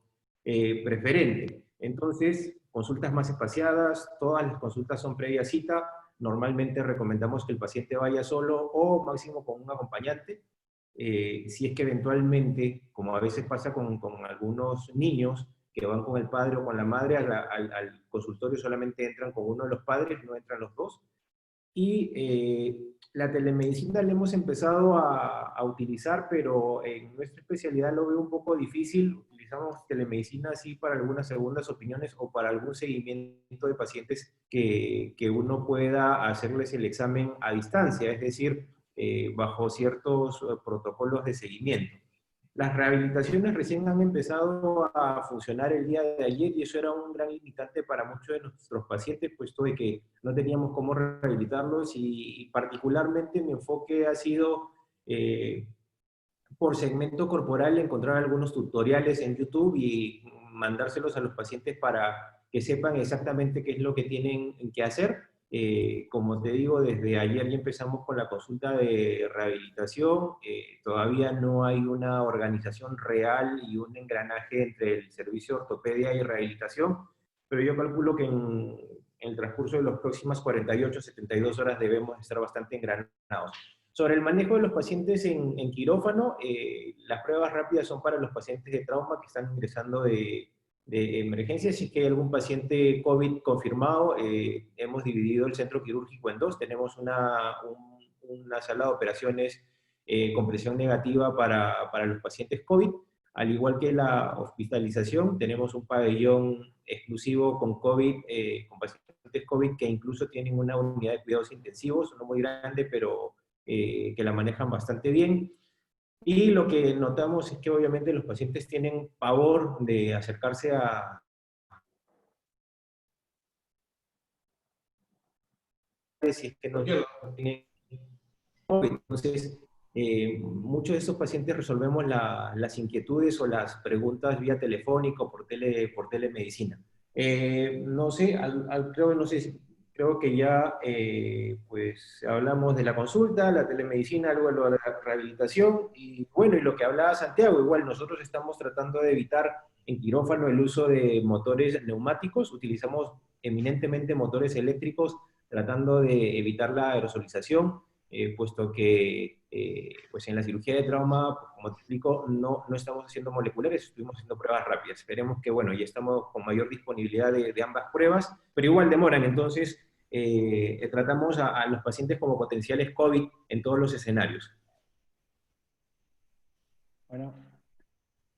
preferente. Entonces, consultas más espaciadas, todas las consultas son previa cita. Normalmente recomendamos que el paciente vaya solo o máximo con un acompañante. Si es que eventualmente, como a veces pasa con algunos niños, que van con el padre o con la madre, al consultorio solamente entran con uno de los padres, no entran los dos. Y la telemedicina la hemos empezado a utilizar, pero en nuestra especialidad lo veo un poco difícil. Utilizamos telemedicina así para algunas segundas opiniones o para algún seguimiento de pacientes que uno pueda hacerles el examen a distancia, es decir, bajo ciertos protocolos de seguimiento. Las rehabilitaciones recién han empezado a funcionar el día de ayer y eso era un gran limitante para muchos de nuestros pacientes, puesto de que no teníamos cómo rehabilitarlos y particularmente mi enfoque ha sido por segmento corporal encontrar algunos tutoriales en YouTube y mandárselos a los pacientes para que sepan exactamente qué es lo que tienen que hacer. Como te digo, desde ayer ya empezamos con la consulta de rehabilitación. Todavía no hay una organización real y un engranaje entre el servicio de ortopedia y rehabilitación, pero yo calculo que en el transcurso de las próximas 48, 72 horas debemos estar bastante engranados. Sobre el manejo de los pacientes en quirófano, las pruebas rápidas son para los pacientes de trauma que están ingresando de emergencia. Si es que hay algún paciente COVID confirmado, hemos dividido el centro quirúrgico en dos. Tenemos una sala de operaciones con presión negativa para los pacientes COVID. Al igual que la hospitalización, tenemos un pabellón exclusivo con COVID, con pacientes COVID que incluso tienen una unidad de cuidados intensivos, no muy grande, pero que la manejan bastante bien. Y lo que notamos es que obviamente los pacientes tienen pavor de acercarse a si es que no tienen COVID. Entonces, muchos de estos pacientes resolvemos las inquietudes o las preguntas vía telefónica o por telemedicina. No sé, creo que ya pues hablamos de la consulta, la telemedicina, luego de la rehabilitación, y bueno, y lo que hablaba Santiago, igual nosotros estamos tratando de evitar en quirófano el uso de motores neumáticos, utilizamos eminentemente motores eléctricos, tratando de evitar la aerosolización, puesto que pues en la cirugía de trauma, pues como te explico, no estamos haciendo moleculares, estuvimos haciendo pruebas rápidas. Esperemos que, bueno, ya estamos con mayor disponibilidad de ambas pruebas, pero igual demoran, entonces tratamos a los pacientes como potenciales COVID en todos los escenarios. Bueno.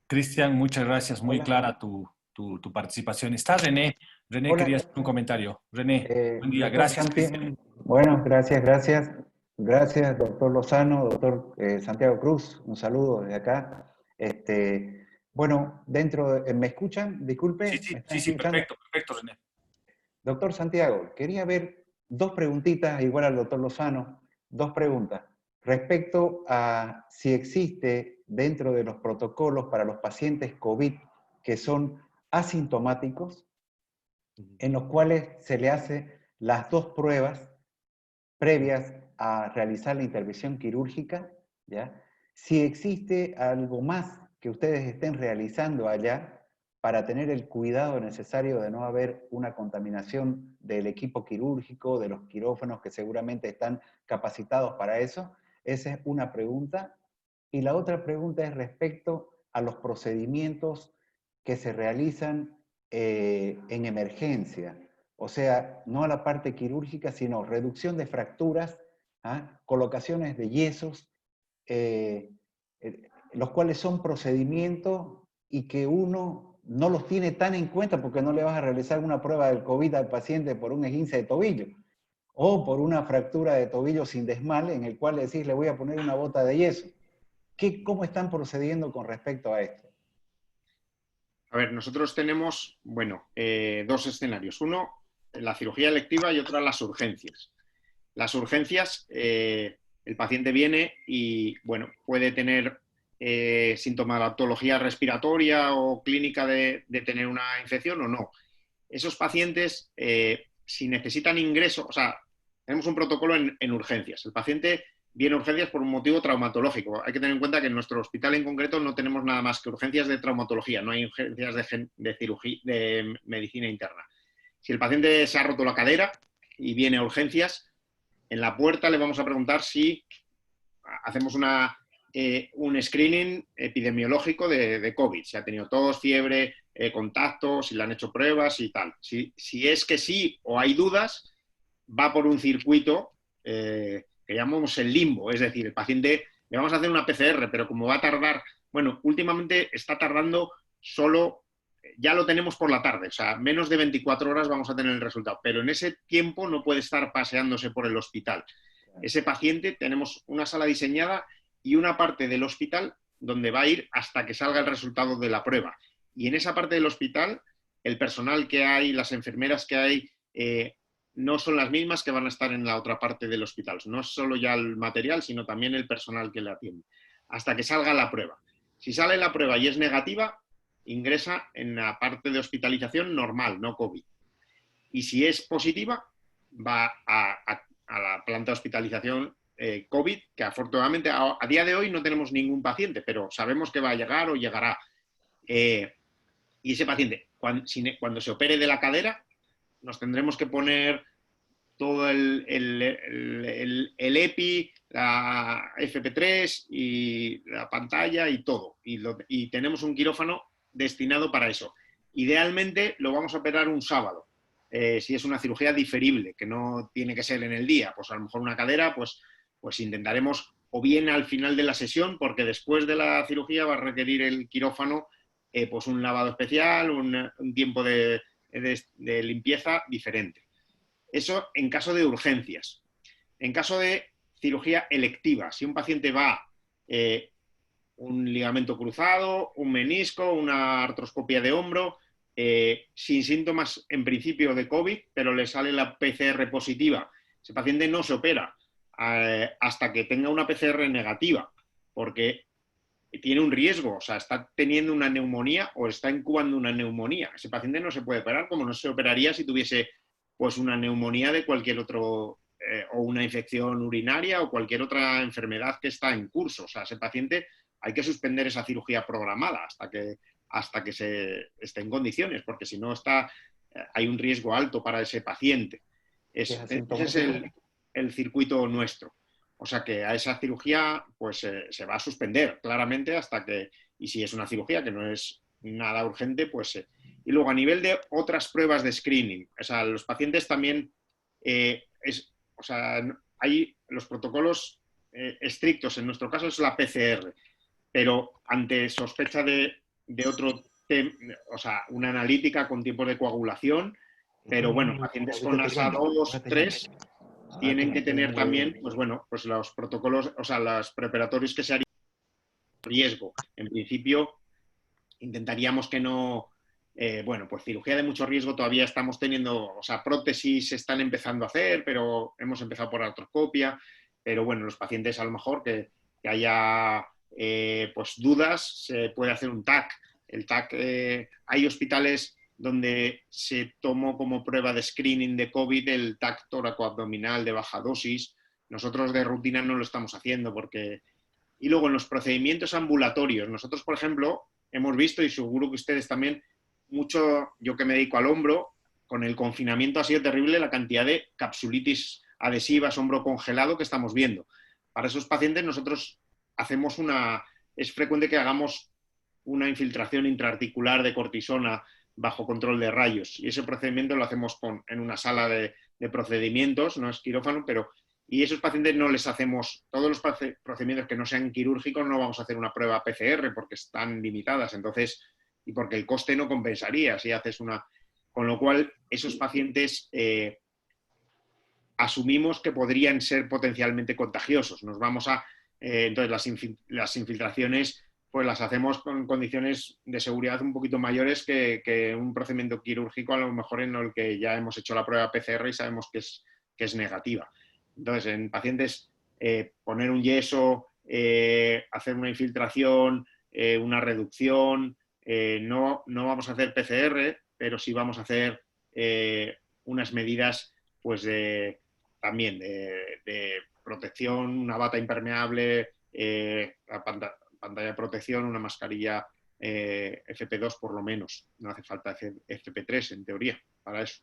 Cristian, muchas gracias, muy clara tu participación. Está René. René, Hola. quería hacer un comentario. René, buen día, gracias. Bueno, gracias. Gracias, doctor Lozano, doctor Santiago Cruz, un saludo desde acá. Bueno, ¿me escuchan? Disculpe. Sí, perfecto, René. Doctor Santiago, quería ver dos preguntitas, igual al doctor Lozano, dos preguntas. Respecto a si existe dentro de los protocolos para los pacientes COVID que son asintomáticos, en los cuales se le hace las dos pruebas previas a realizar la intervención quirúrgica, ¿ya? Si existe algo más que ustedes estén realizando allá para tener el cuidado necesario de no haber una contaminación del equipo quirúrgico, de los quirófanos que seguramente están capacitados para eso. Esa es una pregunta. Y la otra pregunta es respecto a los procedimientos que se realizan en emergencia. O sea, no a la parte quirúrgica, sino reducción de fracturas, colocaciones de yesos, los cuales son procedimientos y que uno no los tiene tan en cuenta porque no le vas a realizar una prueba del COVID al paciente por un esguince de tobillo o por una fractura de tobillo sin desmal en el cual le decís le voy a poner una bota de yeso. ¿Cómo están procediendo con respecto a esto? A ver, nosotros tenemos, bueno, dos escenarios. Uno, la cirugía electiva y otra, las urgencias. Las urgencias, el paciente viene y, bueno, puede tener sintomatología respiratoria o clínica de tener una infección o no. Esos pacientes, si necesitan ingreso, o sea, tenemos un protocolo en urgencias. El paciente viene a urgencias por un motivo traumatológico. Hay que tener en cuenta que en nuestro hospital en concreto no tenemos nada más que urgencias de traumatología, no hay urgencias de cirugía, de medicina interna. Si el paciente se ha roto la cadera y viene a urgencias, en la puerta le vamos a preguntar si hacemos un screening epidemiológico de COVID, si ha tenido tos, fiebre, contacto, si le han hecho pruebas y tal. Si es que sí o hay dudas, va por un circuito que llamamos el limbo, es decir, el paciente le vamos a hacer una PCR, pero como va a tardar, bueno, últimamente está tardando solo, ya lo tenemos por la tarde, o sea, menos de 24 horas vamos a tener el resultado, pero en ese tiempo no puede estar paseándose por el hospital. Ese paciente tenemos una sala diseñada y una parte del hospital donde va a ir hasta que salga el resultado de la prueba. Y en esa parte del hospital, el personal que hay, las enfermeras que hay, no son las mismas que van a estar en la otra parte del hospital. No es solo ya el material, sino también el personal que le atiende. Hasta que salga la prueba. Si sale la prueba y es negativa, ingresa en la parte de hospitalización normal, no COVID. Y si es positiva, va a la planta de hospitalización COVID, que afortunadamente a día de hoy no tenemos ningún paciente, pero sabemos que va a llegar o llegará. Y ese paciente, cuando se opere de la cadera, nos tendremos que poner todo el EPI, la FP3 y la pantalla y todo. Y tenemos un quirófano destinado para eso. Idealmente lo vamos a operar un sábado. Si es una cirugía diferible, que no tiene que ser en el día, pues a lo mejor una cadera, pues intentaremos o bien al final de la sesión, porque después de la cirugía va a requerir el quirófano pues un lavado especial, un tiempo de limpieza diferente. Eso en caso de urgencias. En caso de cirugía electiva, si un paciente va un ligamento cruzado, un menisco, una artroscopia de hombro, sin síntomas en principio de COVID, pero le sale la PCR positiva, ese paciente no se opera hasta que tenga una PCR negativa, porque tiene un riesgo, o sea, está teniendo una neumonía o está incubando una neumonía. Ese paciente no se puede operar como no se operaría si tuviese pues una neumonía de cualquier otro, o una infección urinaria o cualquier otra enfermedad que está en curso. O sea, ese paciente hay que suspender esa cirugía programada hasta que se esté en condiciones, porque si no hay un riesgo alto para ese paciente. Ese es el circuito nuestro. O sea que a esa cirugía pues se va a suspender claramente hasta que, y si es una cirugía que no es nada urgente, pues... Y luego a nivel de otras pruebas de screening, o sea, los pacientes también, o sea, hay los protocolos estrictos, en nuestro caso es la PCR, pero ante sospecha de otro tema, o sea, una analítica con tiempos de coagulación, pero bueno, pacientes con ASA 2, 3... tienen que tener también, pues bueno, pues los protocolos, o sea, los preparatorios que se harían riesgo. En principio, intentaríamos que no, bueno, pues cirugía de mucho riesgo todavía estamos teniendo, o sea, prótesis se están empezando a hacer, pero hemos empezado por artroscopia, pero bueno, los pacientes a lo mejor que haya pues dudas, se puede hacer un TAC. El TAC, hay hospitales donde se tomó como prueba de screening de COVID el TAC tóraco-abdominal de baja dosis. Nosotros de rutina no lo estamos haciendo porque... Y luego en los procedimientos ambulatorios, nosotros, por ejemplo, hemos visto, y seguro que ustedes también, mucho, yo que me dedico al hombro, con el confinamiento ha sido terrible la cantidad de capsulitis adhesivas, hombro congelado que estamos viendo. Para esos pacientes nosotros hacemos es frecuente que hagamos una infiltración intraarticular de cortisona bajo control de rayos. Y ese procedimiento lo hacemos en una sala de procedimientos, no es quirófano, pero... Y esos pacientes no les hacemos, todos los procedimientos que no sean quirúrgicos no vamos a hacer una prueba PCR porque están limitadas, entonces, y porque el coste no compensaría si haces una... Con lo cual, esos pacientes asumimos que podrían ser potencialmente contagiosos. Nos vamos a... entonces, las infiltraciones pues las hacemos con condiciones de seguridad un poquito mayores que un procedimiento quirúrgico, a lo mejor en el que ya hemos hecho la prueba PCR y sabemos que es negativa. Entonces, en pacientes, poner un yeso, hacer una infiltración, una reducción, no vamos a hacer PCR, pero sí vamos a hacer unas medidas pues también de protección, una bata impermeable, la pantalla de protección, una mascarilla FP2 por lo menos. No hace falta FP3 en teoría para eso.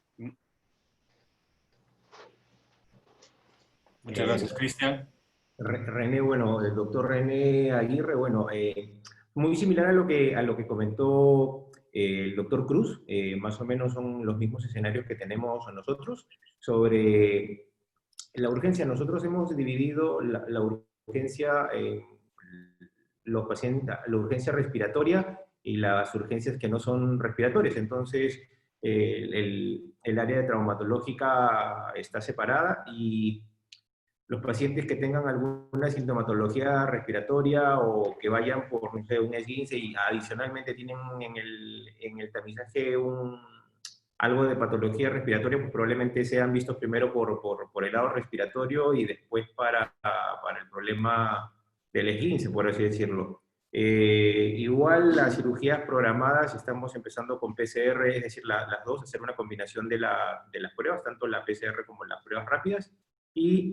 Muchas gracias, Cristian. René, bueno, el doctor René Aguirre, bueno, muy similar a lo que comentó el doctor Cruz, más o menos son los mismos escenarios que tenemos nosotros sobre la urgencia. Nosotros hemos dividido la urgencia en los pacientes, la urgencia respiratoria y las urgencias que no son respiratorias. Entonces, el área de traumatológica está separada y los pacientes que tengan alguna sintomatología respiratoria o que vayan por, no sé, un esguince y adicionalmente tienen en el tamizaje algo de patología respiratoria, pues probablemente sean vistos primero por el lado respiratorio y después para el problema del esguince, por así decirlo. Igual las cirugías programadas, estamos empezando con PCR, es decir, las dos, hacer una combinación de las pruebas, tanto la PCR como las pruebas rápidas, y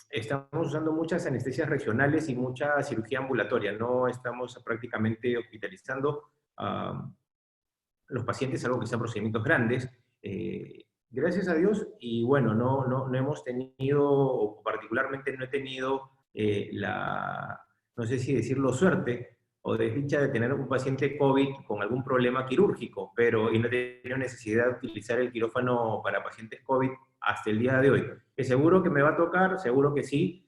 estamos usando muchas anestesias regionales y mucha cirugía ambulatoria, no estamos prácticamente hospitalizando los pacientes, algo que sean procedimientos grandes, gracias a Dios, y bueno, no hemos tenido, o particularmente no he tenido no sé si decirlo, suerte o desdicha de tener un paciente COVID con algún problema quirúrgico, y no he tenido necesidad de utilizar el quirófano para pacientes COVID hasta el día de hoy. ¿Es seguro que me va a tocar? Seguro que sí.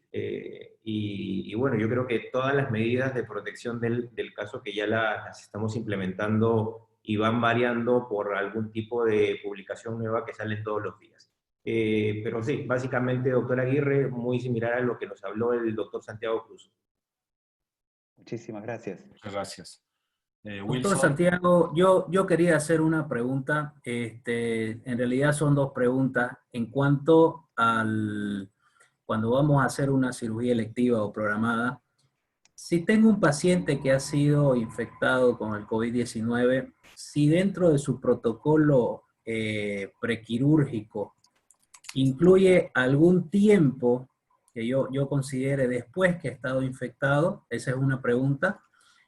Y bueno, yo creo que todas las medidas de protección del caso que ya las estamos implementando y van variando por algún tipo de publicación nueva que sale todos los días. Pero sí, básicamente, doctor Aguirre, muy similar a lo que nos habló el doctor Santiago Cruz. Muchísimas gracias. Muchas gracias. Doctor Wilson. Santiago, yo quería hacer una pregunta, en realidad son dos preguntas, en cuanto cuando vamos a hacer una cirugía electiva o programada. Si tengo un paciente que ha sido infectado con el COVID-19, si dentro de su protocolo prequirúrgico incluye algún tiempo que yo considere después que ha estado infectado, esa es una pregunta.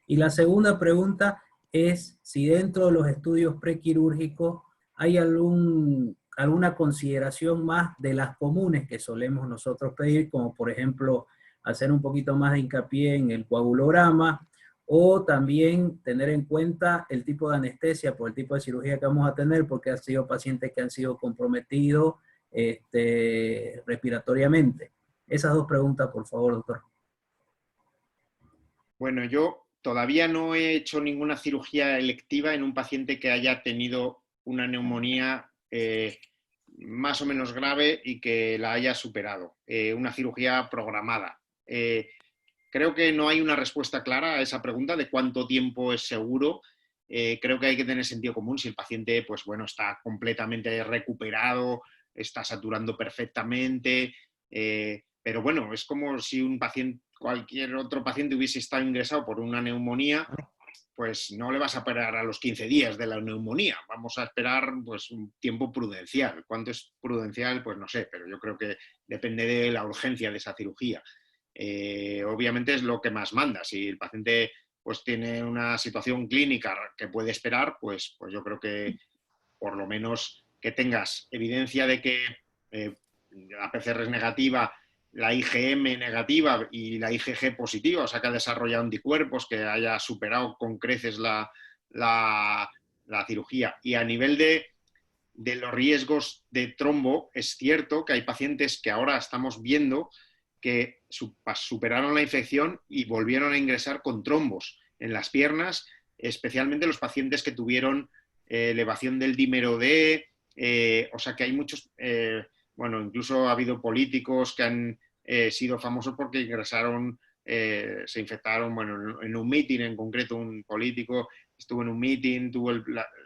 Y la segunda pregunta es si dentro de los estudios prequirúrgicos hay alguna consideración más de las comunes que solemos nosotros pedir, como por ejemplo hacer un poquito más de hincapié en el coagulograma, o también tener en cuenta el tipo de anestesia por el tipo de cirugía que vamos a tener, porque han sido pacientes que han sido comprometidos respiratoriamente. Esas dos preguntas, por favor, doctor. Bueno, yo todavía no he hecho ninguna cirugía electiva en un paciente que haya tenido una neumonía más o menos grave y que la haya superado. Una cirugía programada. Creo que no hay una respuesta clara a esa pregunta de cuánto tiempo es seguro. Creo que hay que tener sentido común. Si el paciente, pues bueno, está completamente recuperado, está saturando perfectamente, pero bueno, es como si cualquier otro paciente hubiese estado ingresado por una neumonía, pues no le vas a esperar a los 15 días de la neumonía, vamos a esperar pues un tiempo prudencial. ¿Cuánto es prudencial? Pues no sé, pero yo creo que depende de la urgencia de esa cirugía. Obviamente es lo que más manda. Si el paciente pues tiene una situación clínica que puede esperar, pues yo creo que por lo menos que tengas evidencia de que la PCR es negativa, la IgM negativa y la IgG positiva, o sea que ha desarrollado anticuerpos, que haya superado con creces la cirugía. Y a nivel de los riesgos de trombo, es cierto que hay pacientes que ahora estamos viendo que superaron la infección y volvieron a ingresar con trombos en las piernas, especialmente los pacientes que tuvieron elevación del dímero D, o sea que hay muchos, bueno, incluso ha habido políticos que han sido famosos porque ingresaron, se infectaron, bueno, en un meeting en concreto, un político estuvo en un meeting,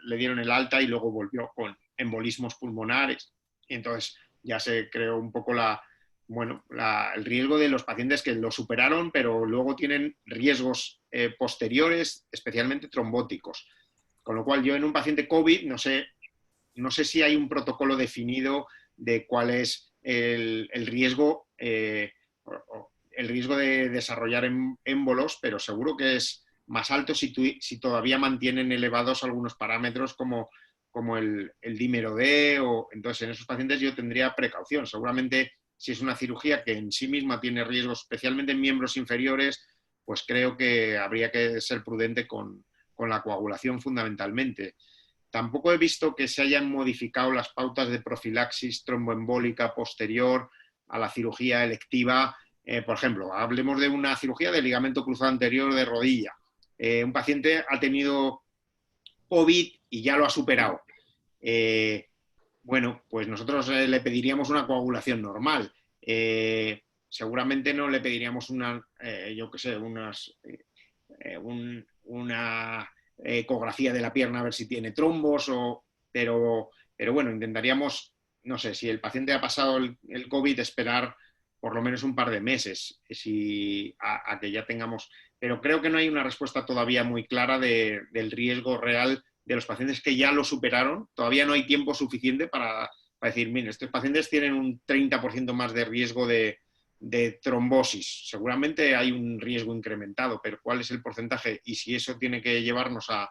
le dieron el alta y luego volvió con embolismos pulmonares, y entonces ya se creó un poco el riesgo de los pacientes que lo superaron, pero luego tienen riesgos posteriores, especialmente trombóticos. Con lo cual yo en un paciente COVID no sé si hay un protocolo definido de cuál es el riesgo el riesgo de desarrollar émbolos, pero seguro que es más alto si todavía mantienen elevados algunos parámetros como el dímero D, entonces en esos pacientes yo tendría precaución. Seguramente si es una cirugía que en sí misma tiene riesgos, especialmente en miembros inferiores, pues creo que habría que ser prudente con la coagulación fundamentalmente. Tampoco he visto que se hayan modificado las pautas de profilaxis tromboembólica posterior a la cirugía electiva. Por ejemplo, hablemos de una cirugía de ligamento cruzado anterior de rodilla. Un paciente ha tenido COVID y ya lo ha superado. Bueno, pues nosotros le pediríamos una coagulación normal. Seguramente no le pediríamos una ecografía de la pierna a ver si tiene trombos, pero bueno, intentaríamos, no sé, si el paciente ha pasado el COVID, esperar por lo menos un par de meses a que ya tengamos. Pero creo que no hay una respuesta todavía muy clara del riesgo real de los pacientes que ya lo superaron. Todavía no hay tiempo suficiente para decir, mire, estos pacientes tienen un 30% más de riesgo de trombosis. Seguramente hay un riesgo incrementado, pero ¿cuál es el porcentaje? Y si eso tiene que llevarnos a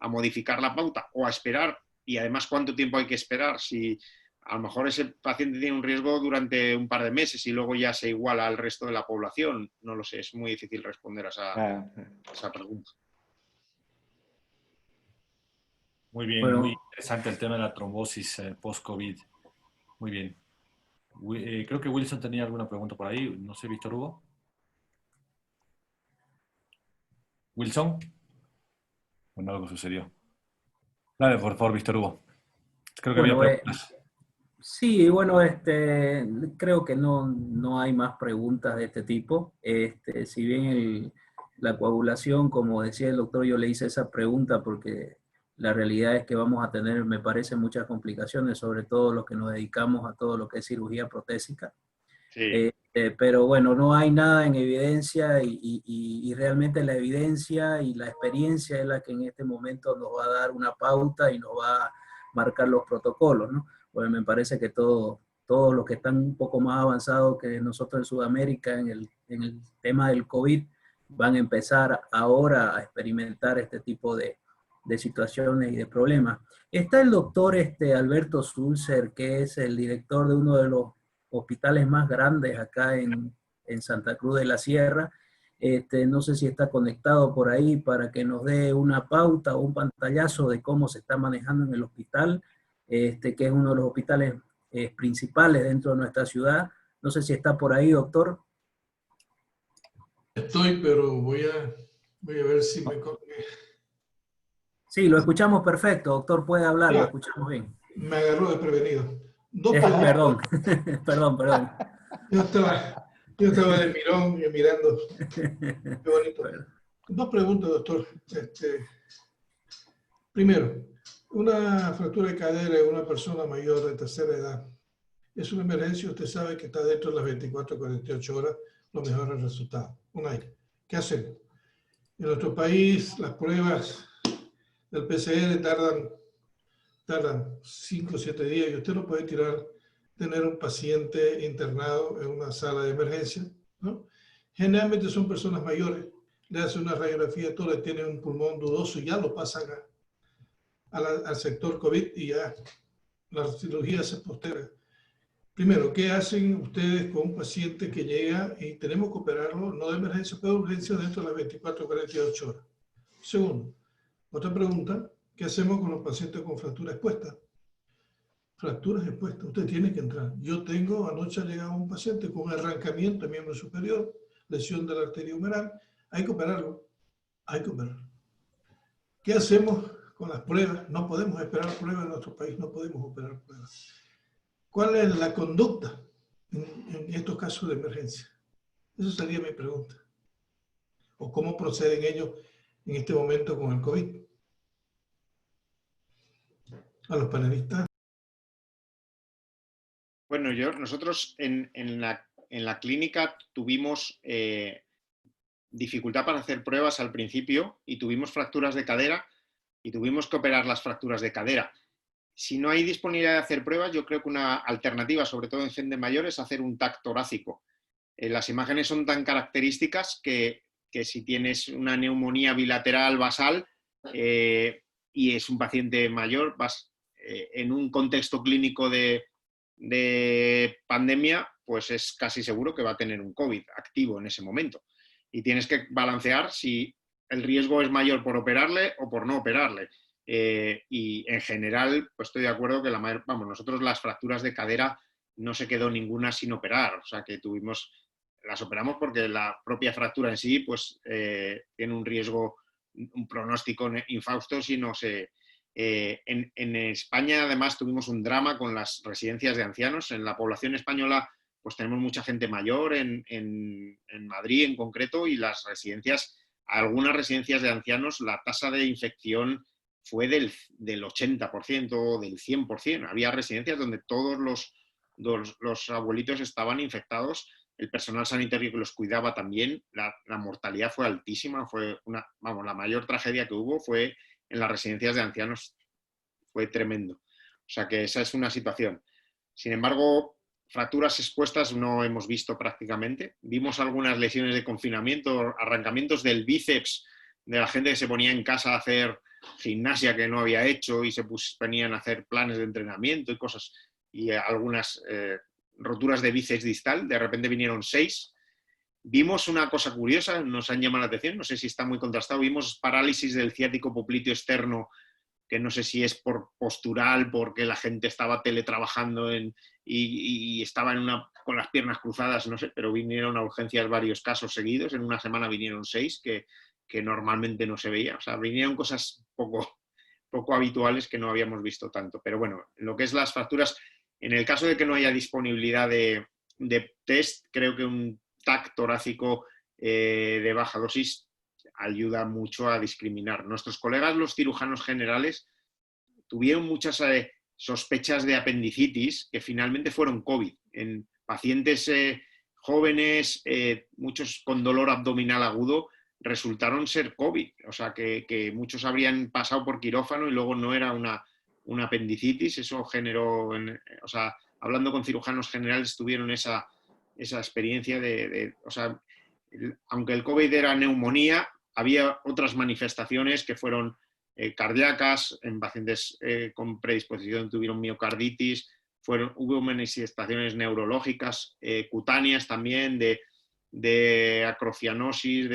modificar la pauta o a esperar, y además cuánto tiempo hay que esperar, si a lo mejor ese paciente tiene un riesgo durante un par de meses y luego ya se iguala al resto de la población. No lo sé, es muy difícil responder a esa pregunta. Muy bien, Bueno, muy interesante el tema de la trombosis post-COVID. Muy bien. Creo que Wilson tenía alguna pregunta por ahí. No sé, Víctor Hugo. ¿Wilson? Bueno, algo sucedió. Dale, por favor, Víctor Hugo. Creo que bueno, había preguntas. sí, bueno, creo que no hay más preguntas de este tipo. Si bien la coagulación, como decía el doctor, yo le hice esa pregunta porque la realidad es que vamos a tener, me parece, muchas complicaciones, sobre todo los que nos dedicamos a todo lo que es cirugía protésica. Sí. Pero bueno, no hay nada en evidencia y realmente la evidencia y la experiencia es la que en este momento nos va a dar una pauta y nos va a marcar los protocolos, ¿no? Pues me parece que todos los que están un poco más avanzados que nosotros en Sudamérica en el tema del COVID van a empezar ahora a experimentar este tipo de situaciones y de problemas. Está el doctor Alberto Sulzer, que es el director de uno de los hospitales más grandes acá en Santa Cruz de la Sierra. No sé si está conectado por ahí para que nos dé una pauta o un pantallazo de cómo se está manejando en el hospital, que es uno de los hospitales principales dentro de nuestra ciudad. No sé si está por ahí, doctor. Estoy, pero voy a ver si me... Sí, lo escuchamos perfecto, doctor, puede hablar, lo escuchamos bien. Me agarró desprevenido. Perdón, perdón. Yo estaba de mirón mirando. Qué bonito. Dos preguntas, doctor. Primero, una fractura de cadera en una persona mayor de tercera edad es una emergencia. Usted sabe que está dentro de las 24 a 48 horas lo mejor el resultado. ¿Qué hacemos? En nuestro país las pruebas del PCR tardan 5 o 7 días y usted no puede tener un paciente internado en una sala de emergencia, ¿no? Generalmente son personas mayores, le hacen una radiografía, todo le tienen un pulmón dudoso y ya lo pasan al sector COVID y ya la cirugía se posterga. Primero, ¿qué hacen ustedes con un paciente que llega y tenemos que operarlo, no de emergencia, pero de urgencia dentro de las 24 o 48 horas? Segundo, otra pregunta, ¿qué hacemos con los pacientes con fracturas expuestas? Fracturas expuestas, usted tiene que entrar. Anoche ha llegado un paciente con arrancamiento de miembro superior, lesión de la arteria humeral, hay que operarlo. ¿Qué hacemos con las pruebas? No podemos esperar pruebas en nuestro país, no podemos operar pruebas. ¿Cuál es la conducta en estos casos de emergencia? Esa sería mi pregunta. ¿O cómo proceden ellos en este momento con el COVID? A los panelistas. Bueno, nosotros en la clínica tuvimos dificultad para hacer pruebas al principio y tuvimos fracturas de cadera y tuvimos que operar las fracturas de cadera. Si no hay disponibilidad de hacer pruebas, yo creo que una alternativa, sobre todo en gente mayor, es hacer un TAC torácico. las imágenes son tan características que si tienes una neumonía bilateral basal y es un paciente mayor, vas en un contexto clínico de pandemia, pues es casi seguro que va a tener un COVID activo en ese momento. Y tienes que balancear si el riesgo es mayor por operarle o por no operarle. Y en general, pues estoy de acuerdo que nosotros las fracturas de cadera no se quedó ninguna sin operar. O sea que las operamos porque la propia fractura en sí pues tiene un riesgo, un pronóstico infausto si no se... en España además tuvimos un drama con las residencias de ancianos. En la población española pues tenemos mucha gente mayor en Madrid en concreto, y algunas residencias de ancianos, la tasa de infección fue del 80% o del 100%. Había residencias donde todos los abuelitos estaban infectados, el personal sanitario que los cuidaba también. La mortalidad fue altísima, la mayor tragedia que hubo fue en las residencias de ancianos, fue tremendo. O sea que esa es una situación. Sin embargo, fracturas expuestas no hemos visto prácticamente. Vimos algunas lesiones de confinamiento, arrancamientos del bíceps de la gente que se ponía en casa a hacer gimnasia que no había hecho y se ponían a hacer planes de entrenamiento y cosas, y algunas roturas de bíceps distal. De repente vinieron 6. Vimos una cosa curiosa, nos han llamado la atención, no sé si está muy contrastado, vimos parálisis del ciático popliteo externo, que no sé si es por postural, porque la gente estaba teletrabajando y estaba con las piernas cruzadas, no sé, pero vinieron a urgencias varios casos seguidos. En una semana vinieron 6 que normalmente no se veía. O sea, vinieron cosas poco habituales que no habíamos visto tanto. Pero bueno, lo que es las fracturas, en el caso de que no haya disponibilidad de test, creo que un TAC torácico de baja dosis ayuda mucho a discriminar. Nuestros colegas, los cirujanos generales, tuvieron muchas sospechas de apendicitis que finalmente fueron COVID. En pacientes jóvenes, muchos con dolor abdominal agudo, resultaron ser COVID. O sea, que muchos habrían pasado por quirófano y luego no era una apendicitis. Eso generó, o sea, hablando con cirujanos generales, tuvieron esa experiencia o sea, aunque el COVID era neumonía, había otras manifestaciones que fueron cardíacas. En pacientes con predisposición tuvieron miocarditis, hubo manifestaciones neurológicas, cutáneas también, de acrocianosis,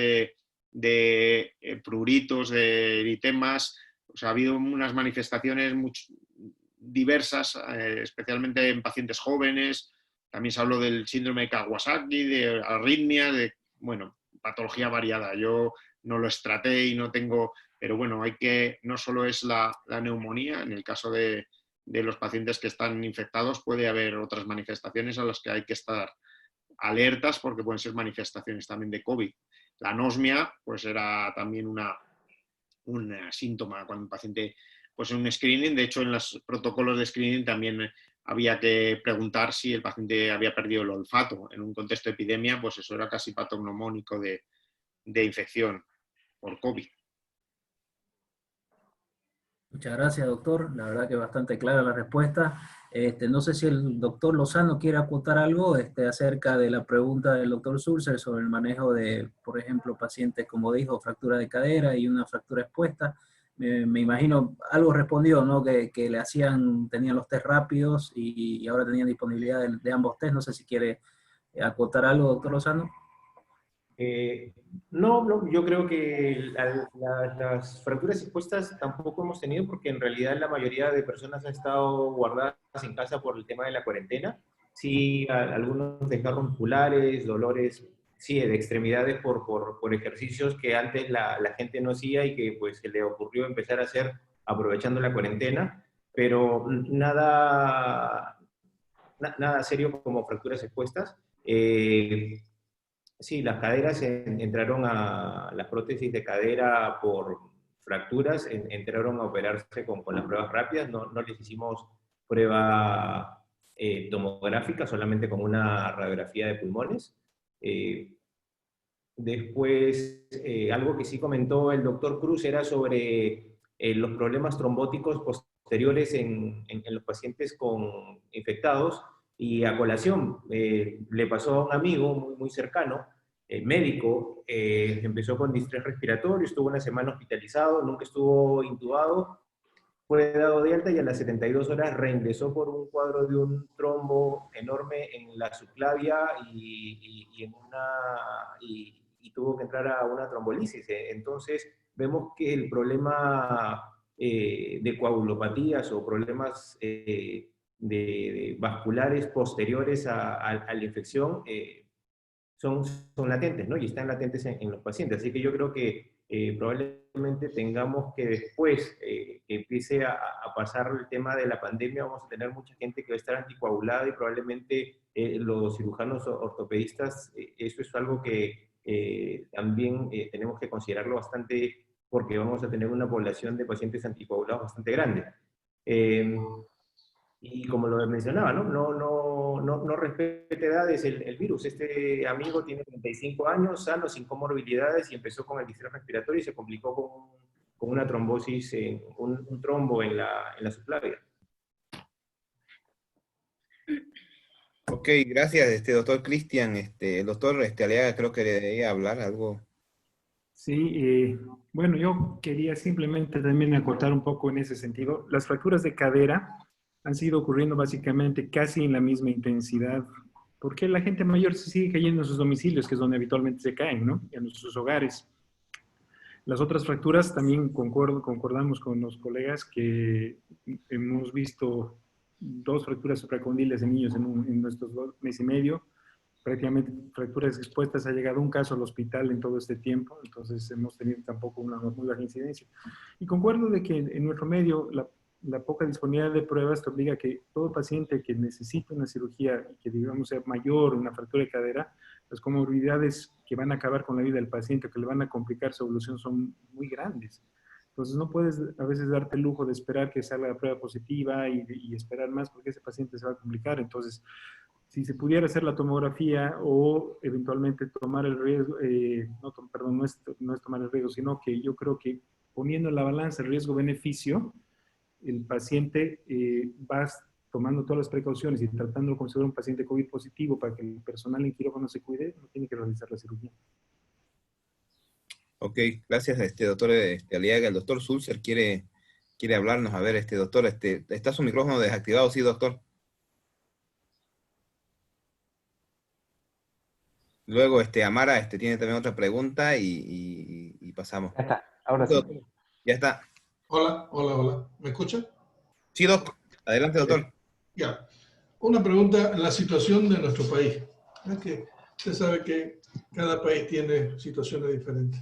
de pruritos, de eritemas. O sea, ha habido unas manifestaciones diversas, especialmente en pacientes jóvenes. También se habló del síndrome de Kawasaki, de arritmia, patología variada. Yo no lo traté y no tengo, pero bueno, no solo es la neumonía. En el caso de los pacientes que están infectados puede haber otras manifestaciones a las que hay que estar alertas, porque pueden ser manifestaciones también de COVID. La anosmia pues era también un síntoma cuando un paciente, pues en un screening. De hecho, en los protocolos de screening también había que preguntar si el paciente había perdido el olfato. En un contexto de epidemia, pues eso era casi patognomónico de infección por COVID. Muchas gracias, doctor. La verdad que bastante clara la respuesta. No sé si el doctor Lozano quiere acotar algo acerca de la pregunta del doctor Sulzer sobre el manejo de, por ejemplo, pacientes, como dijo, fractura de cadera y una fractura expuesta. Me imagino, algo respondió, ¿no? Que tenían los test rápidos y ahora tenían disponibilidad de ambos test. No sé si quiere acotar algo, doctor Lozano. No, yo creo que las fracturas expuestas tampoco hemos tenido, porque en realidad la mayoría de personas han estado guardadas en casa por el tema de la cuarentena. Sí, algunos desgarros musculares, dolores, sí, de extremidades por ejercicios que antes la gente no hacía y que pues se le ocurrió empezar a hacer aprovechando la cuarentena, pero nada serio como fracturas expuestas. Sí, las caderas entraron las prótesis de cadera por fracturas, entraron a operarse con las pruebas rápidas. No les hicimos prueba tomográfica, solamente con una radiografía de pulmones. Después, algo que sí comentó el doctor Cruz era sobre los problemas trombóticos posteriores en los pacientes infectados. Y a colación, le pasó a un amigo muy, muy cercano, médico, empezó con distrés respiratorio, estuvo una semana hospitalizado, nunca estuvo intubado, fue dado de alta y a las 72 horas reingresó por un cuadro de un trombo enorme en la subclavia y tuvo que entrar a una trombolisis. Entonces, vemos que el problema de coagulopatías o problemas de vasculares posteriores a la infección son latentes, ¿no? Y están latentes en los pacientes. Así que yo creo que probablemente tengamos que después que empiece a pasar el tema de la pandemia, vamos a tener mucha gente que va a estar anticoagulada y probablemente los cirujanos ortopedistas, eso es algo que también tenemos que considerarlo bastante porque vamos a tener una población de pacientes anticoagulados bastante grande. Y como lo mencionaba, no respeta edades el virus. Este amigo tiene 35 años, sano, sin comorbilidades, y empezó con el distrés respiratorio y se complicó con una trombosis, un trombo en la subclavia. Ok, gracias, doctor Cristian. El doctor Aliaga creo que debería hablar algo. Sí, bueno, yo quería simplemente también acotar un poco en ese sentido. Las fracturas de cadera han sido ocurriendo básicamente casi en la misma intensidad, porque la gente mayor se sigue cayendo en sus domicilios, que es donde habitualmente se caen, ¿no? En sus hogares. Las otras fracturas también concordamos con los colegas que hemos visto 2 fracturas supracondiles en niños en nuestros 2 meses y medio, prácticamente fracturas expuestas. Ha llegado un caso al hospital en todo este tiempo, entonces hemos tenido tampoco una muy baja incidencia. Y concuerdo de que en nuestro medio la poca disponibilidad de pruebas te obliga a que todo paciente que necesita una cirugía y que digamos sea mayor, una fractura de cadera, las comorbilidades que van a acabar con la vida del paciente, que le van a complicar su evolución, son muy grandes. Entonces no puedes a veces darte el lujo de esperar que salga la prueba positiva y esperar más porque ese paciente se va a complicar. Entonces, si se pudiera hacer la tomografía o eventualmente tomar el riesgo, no es tomar el riesgo, sino que yo creo que poniendo en la balanza el riesgo-beneficio, el paciente va tomando todas las precauciones y tratando de considerar un paciente COVID positivo para que el personal en quirófano se cuide, no tiene que realizar la cirugía. Ok, gracias, doctor Aliaga. El doctor Sulzer quiere hablarnos. A ver, doctor, ¿está su micrófono desactivado? Sí, doctor. Luego, Amara, tiene también otra pregunta y pasamos. Ya está, ahora sí. Ya está. Hola. ¿Me escucha? Sí, doctor. Adelante, doctor. Ya. Una pregunta, la situación de nuestro país. Es que usted sabe que cada país tiene situaciones diferentes.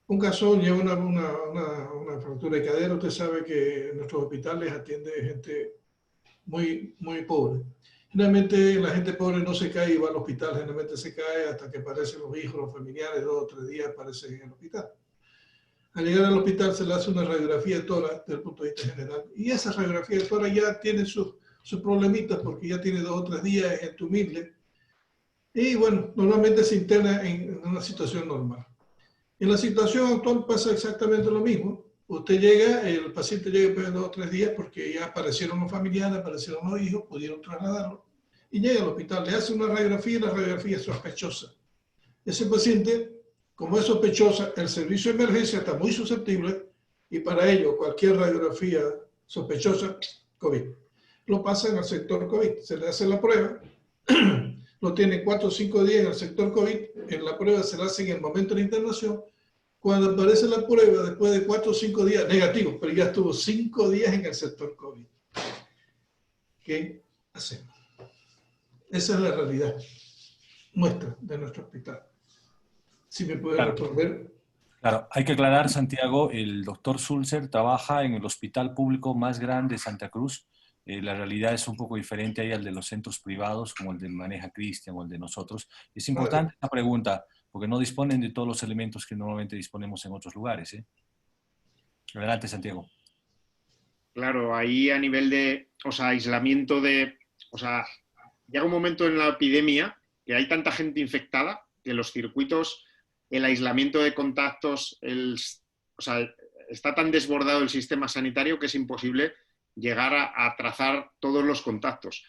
Un caso lleva una fractura de cadera. Usted sabe que en nuestros hospitales atiende gente muy, muy pobre. Generalmente la gente pobre no se cae y va al hospital, generalmente se cae hasta que aparecen los hijos, los familiares, 2 o 3 días aparecen en el hospital. Al llegar al hospital se le hace una radiografía de tórax desde el punto de vista general, y esa radiografía de tórax ya tiene sus problemitas porque ya tiene 2 o 3 días, es entumible, y bueno, normalmente se interna en una situación normal. En la situación actual pasa exactamente lo mismo. Usted llega, el paciente llega después de 2 o 3 días porque ya aparecieron los familiares, aparecieron los hijos, pudieron trasladarlo, y llega al hospital, le hace una radiografía y la radiografía es sospechosa. Ese paciente, como es sospechosa, el servicio de emergencia está muy susceptible y para ello cualquier radiografía sospechosa, COVID. Lo pasa en el sector COVID, se le hace la prueba, lo tiene 4 o 5 días en el sector COVID, en la prueba se la hace en el momento de la internación. Cuando aparece la prueba, después de 4 o 5 días, negativo, pero ya estuvo 5 días en el sector COVID. ¿Qué hacemos? Esa es la realidad nuestra, de nuestro hospital. Si me puede responder. Claro, hay que aclarar, Santiago, el doctor Sulzer trabaja en el hospital público más grande de Santa Cruz. La realidad es un poco diferente ahí al de los centros privados, como el de Maneja Cristian o el de nosotros. Es importante esta pregunta, porque no disponen de todos los elementos que normalmente disponemos en otros lugares, ¿eh? Adelante, Santiago. Claro, ahí a nivel de, aislamiento llega un momento en la epidemia que hay tanta gente infectada que los circuitos, el aislamiento de contactos, está tan desbordado el sistema sanitario que es imposible llegar a trazar todos los contactos.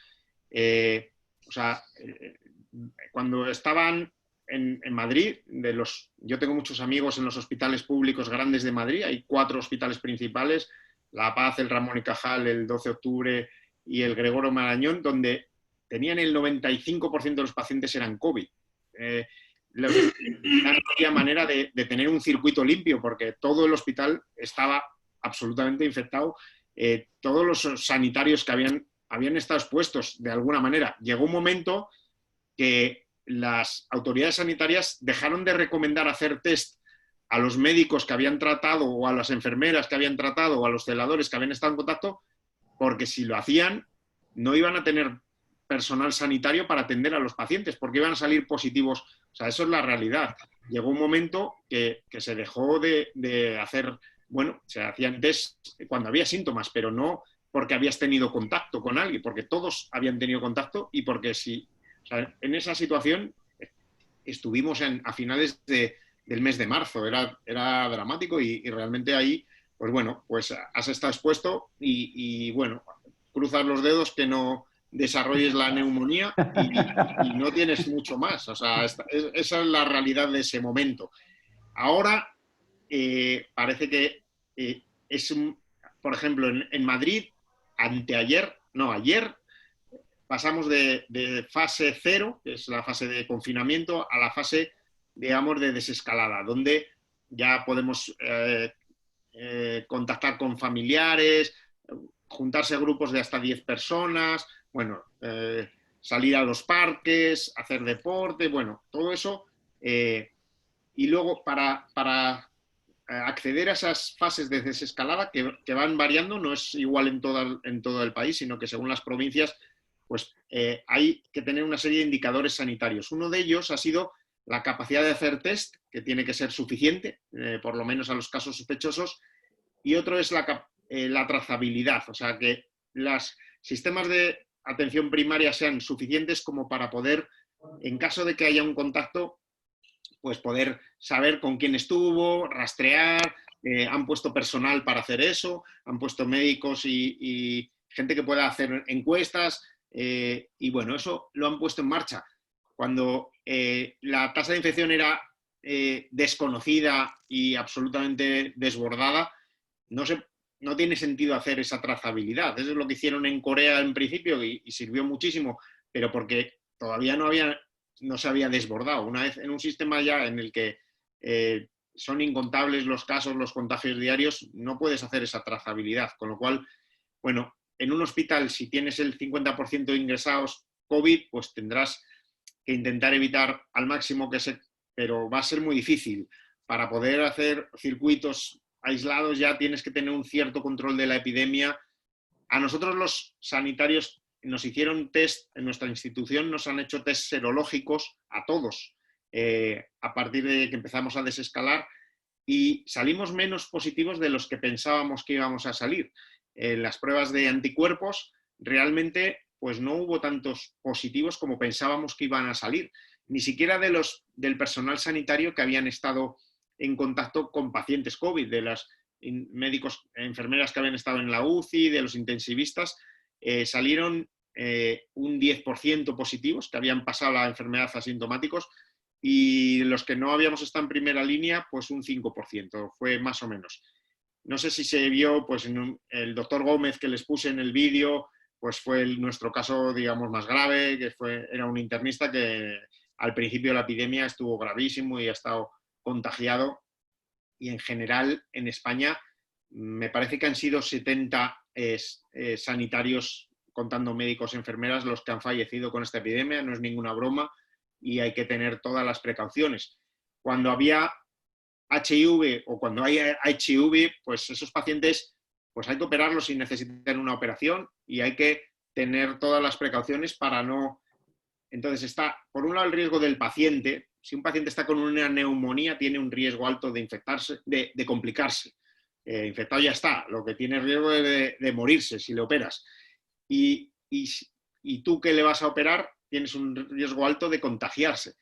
Cuando estaban en Madrid, yo tengo muchos amigos en los hospitales públicos grandes de Madrid, hay 4 hospitales principales, La Paz, el Ramón y Cajal, el 12 de octubre y el Gregorio Marañón, donde tenían el 95% de los pacientes eran COVID. No había manera de tener un circuito limpio porque todo el hospital estaba absolutamente infectado. Todos los sanitarios que habían estado expuestos de alguna manera. Llegó un momento que las autoridades sanitarias dejaron de recomendar hacer test a los médicos que habían tratado o a las enfermeras que habían tratado o a los celadores que habían estado en contacto, porque si lo hacían no iban a tener personal sanitario para atender a los pacientes, porque iban a salir positivos. O sea, eso es la realidad. Llegó un momento que se dejó de hacer, bueno, se hacían test cuando había síntomas, pero no porque habías tenido contacto con alguien, porque todos habían tenido contacto y porque si, o sea, en esa situación estuvimos a finales del mes de marzo, era dramático y realmente ahí, pues bueno, pues has estado expuesto y bueno, cruzas los dedos que no desarrolles la neumonía y no tienes mucho más. O sea, esa es la realidad de ese momento. Ahora parece que por ejemplo, en Madrid, ayer pasamos de fase 0, que es la fase de confinamiento, a la fase, digamos, de desescalada, donde ya podemos contactar con familiares, juntarse a grupos de hasta 10 personas, bueno, salir a los parques, hacer deporte, bueno, todo eso. Y luego para acceder a esas fases de desescalada que van variando, no es igual en todo el país, sino que según las provincias, pues hay que tener una serie de indicadores sanitarios. Uno de ellos ha sido la capacidad de hacer test, que tiene que ser suficiente, por lo menos a los casos sospechosos, y otro es la trazabilidad, o sea, que los sistemas de atención primaria sean suficientes como para poder, en caso de que haya un contacto, pues poder saber con quién estuvo, rastrear, han puesto personal para hacer eso, han puesto médicos y gente que pueda hacer encuestas, y bueno, eso lo han puesto en marcha. Cuando la tasa de infección era desconocida y absolutamente desbordada, no tiene sentido hacer esa trazabilidad. Eso es lo que hicieron en Corea en principio y sirvió muchísimo, pero porque todavía no se había desbordado. Una vez en un sistema ya en el que son incontables los casos, los contagios diarios, no puedes hacer esa trazabilidad. Con lo cual, bueno, en un hospital, si tienes el 50% de ingresados COVID, pues tendrás que intentar evitar al máximo pero va a ser muy difícil. Para poder hacer circuitos aislados ya tienes que tener un cierto control de la epidemia. A nosotros los sanitarios nos hicieron test, en nuestra institución nos han hecho test serológicos a todos, a partir de que empezamos a desescalar, y salimos menos positivos de los que pensábamos que íbamos a salir. En las pruebas de anticuerpos realmente pues no hubo tantos positivos como pensábamos que iban a salir, ni siquiera del personal sanitario que habían estado en contacto con pacientes COVID, de los médicos, enfermeras que habían estado en la UCI, de los intensivistas, salieron un 10% positivos que habían pasado la enfermedad asintomáticos, y los que no habíamos estado en primera línea, pues un 5%, fue más o menos. No sé si se vio, pues el doctor Gómez que les puse en el vídeo, pues fue nuestro caso, digamos, más grave, que era un internista que al principio de la epidemia estuvo gravísimo y ha estado contagiado, y en general en España me parece que han sido 70 sanitarios, contando médicos y enfermeras, los que han fallecido con esta epidemia. No es ninguna broma y hay que tener todas las precauciones. Cuando había HIV o cuando hay HIV, pues esos pacientes pues hay que operarlos si necesitan una operación, y hay que tener todas las precauciones para no... Entonces está, por un lado, el riesgo del paciente. Si un paciente está con una neumonía, tiene un riesgo alto de infectarse, de complicarse. Infectado ya está, lo que tiene riesgo es de morirse si le operas. Y tú que le vas a operar, tienes un riesgo alto de contagiarte,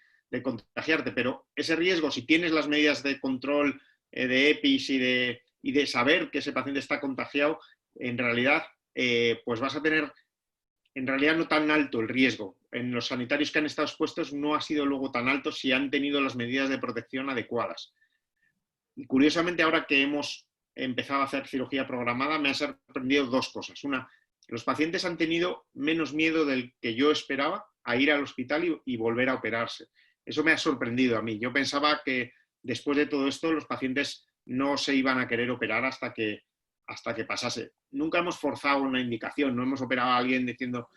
pero ese riesgo, si tienes las medidas de control de EPIs y de saber que ese paciente está contagiado, en realidad pues vas a tener en realidad no tan alto el riesgo. En los sanitarios que han estado expuestos no ha sido luego tan alto si han tenido las medidas de protección adecuadas. Y curiosamente, ahora que hemos empezado a hacer cirugía programada, me han sorprendido dos cosas. Una, los pacientes han tenido menos miedo del que yo esperaba a ir al hospital y volver a operarse. Eso me ha sorprendido a mí. Yo pensaba que después de todo esto los pacientes no se iban a querer operar hasta que pasase. Nunca hemos forzado una indicación, no hemos operado a alguien diciendo...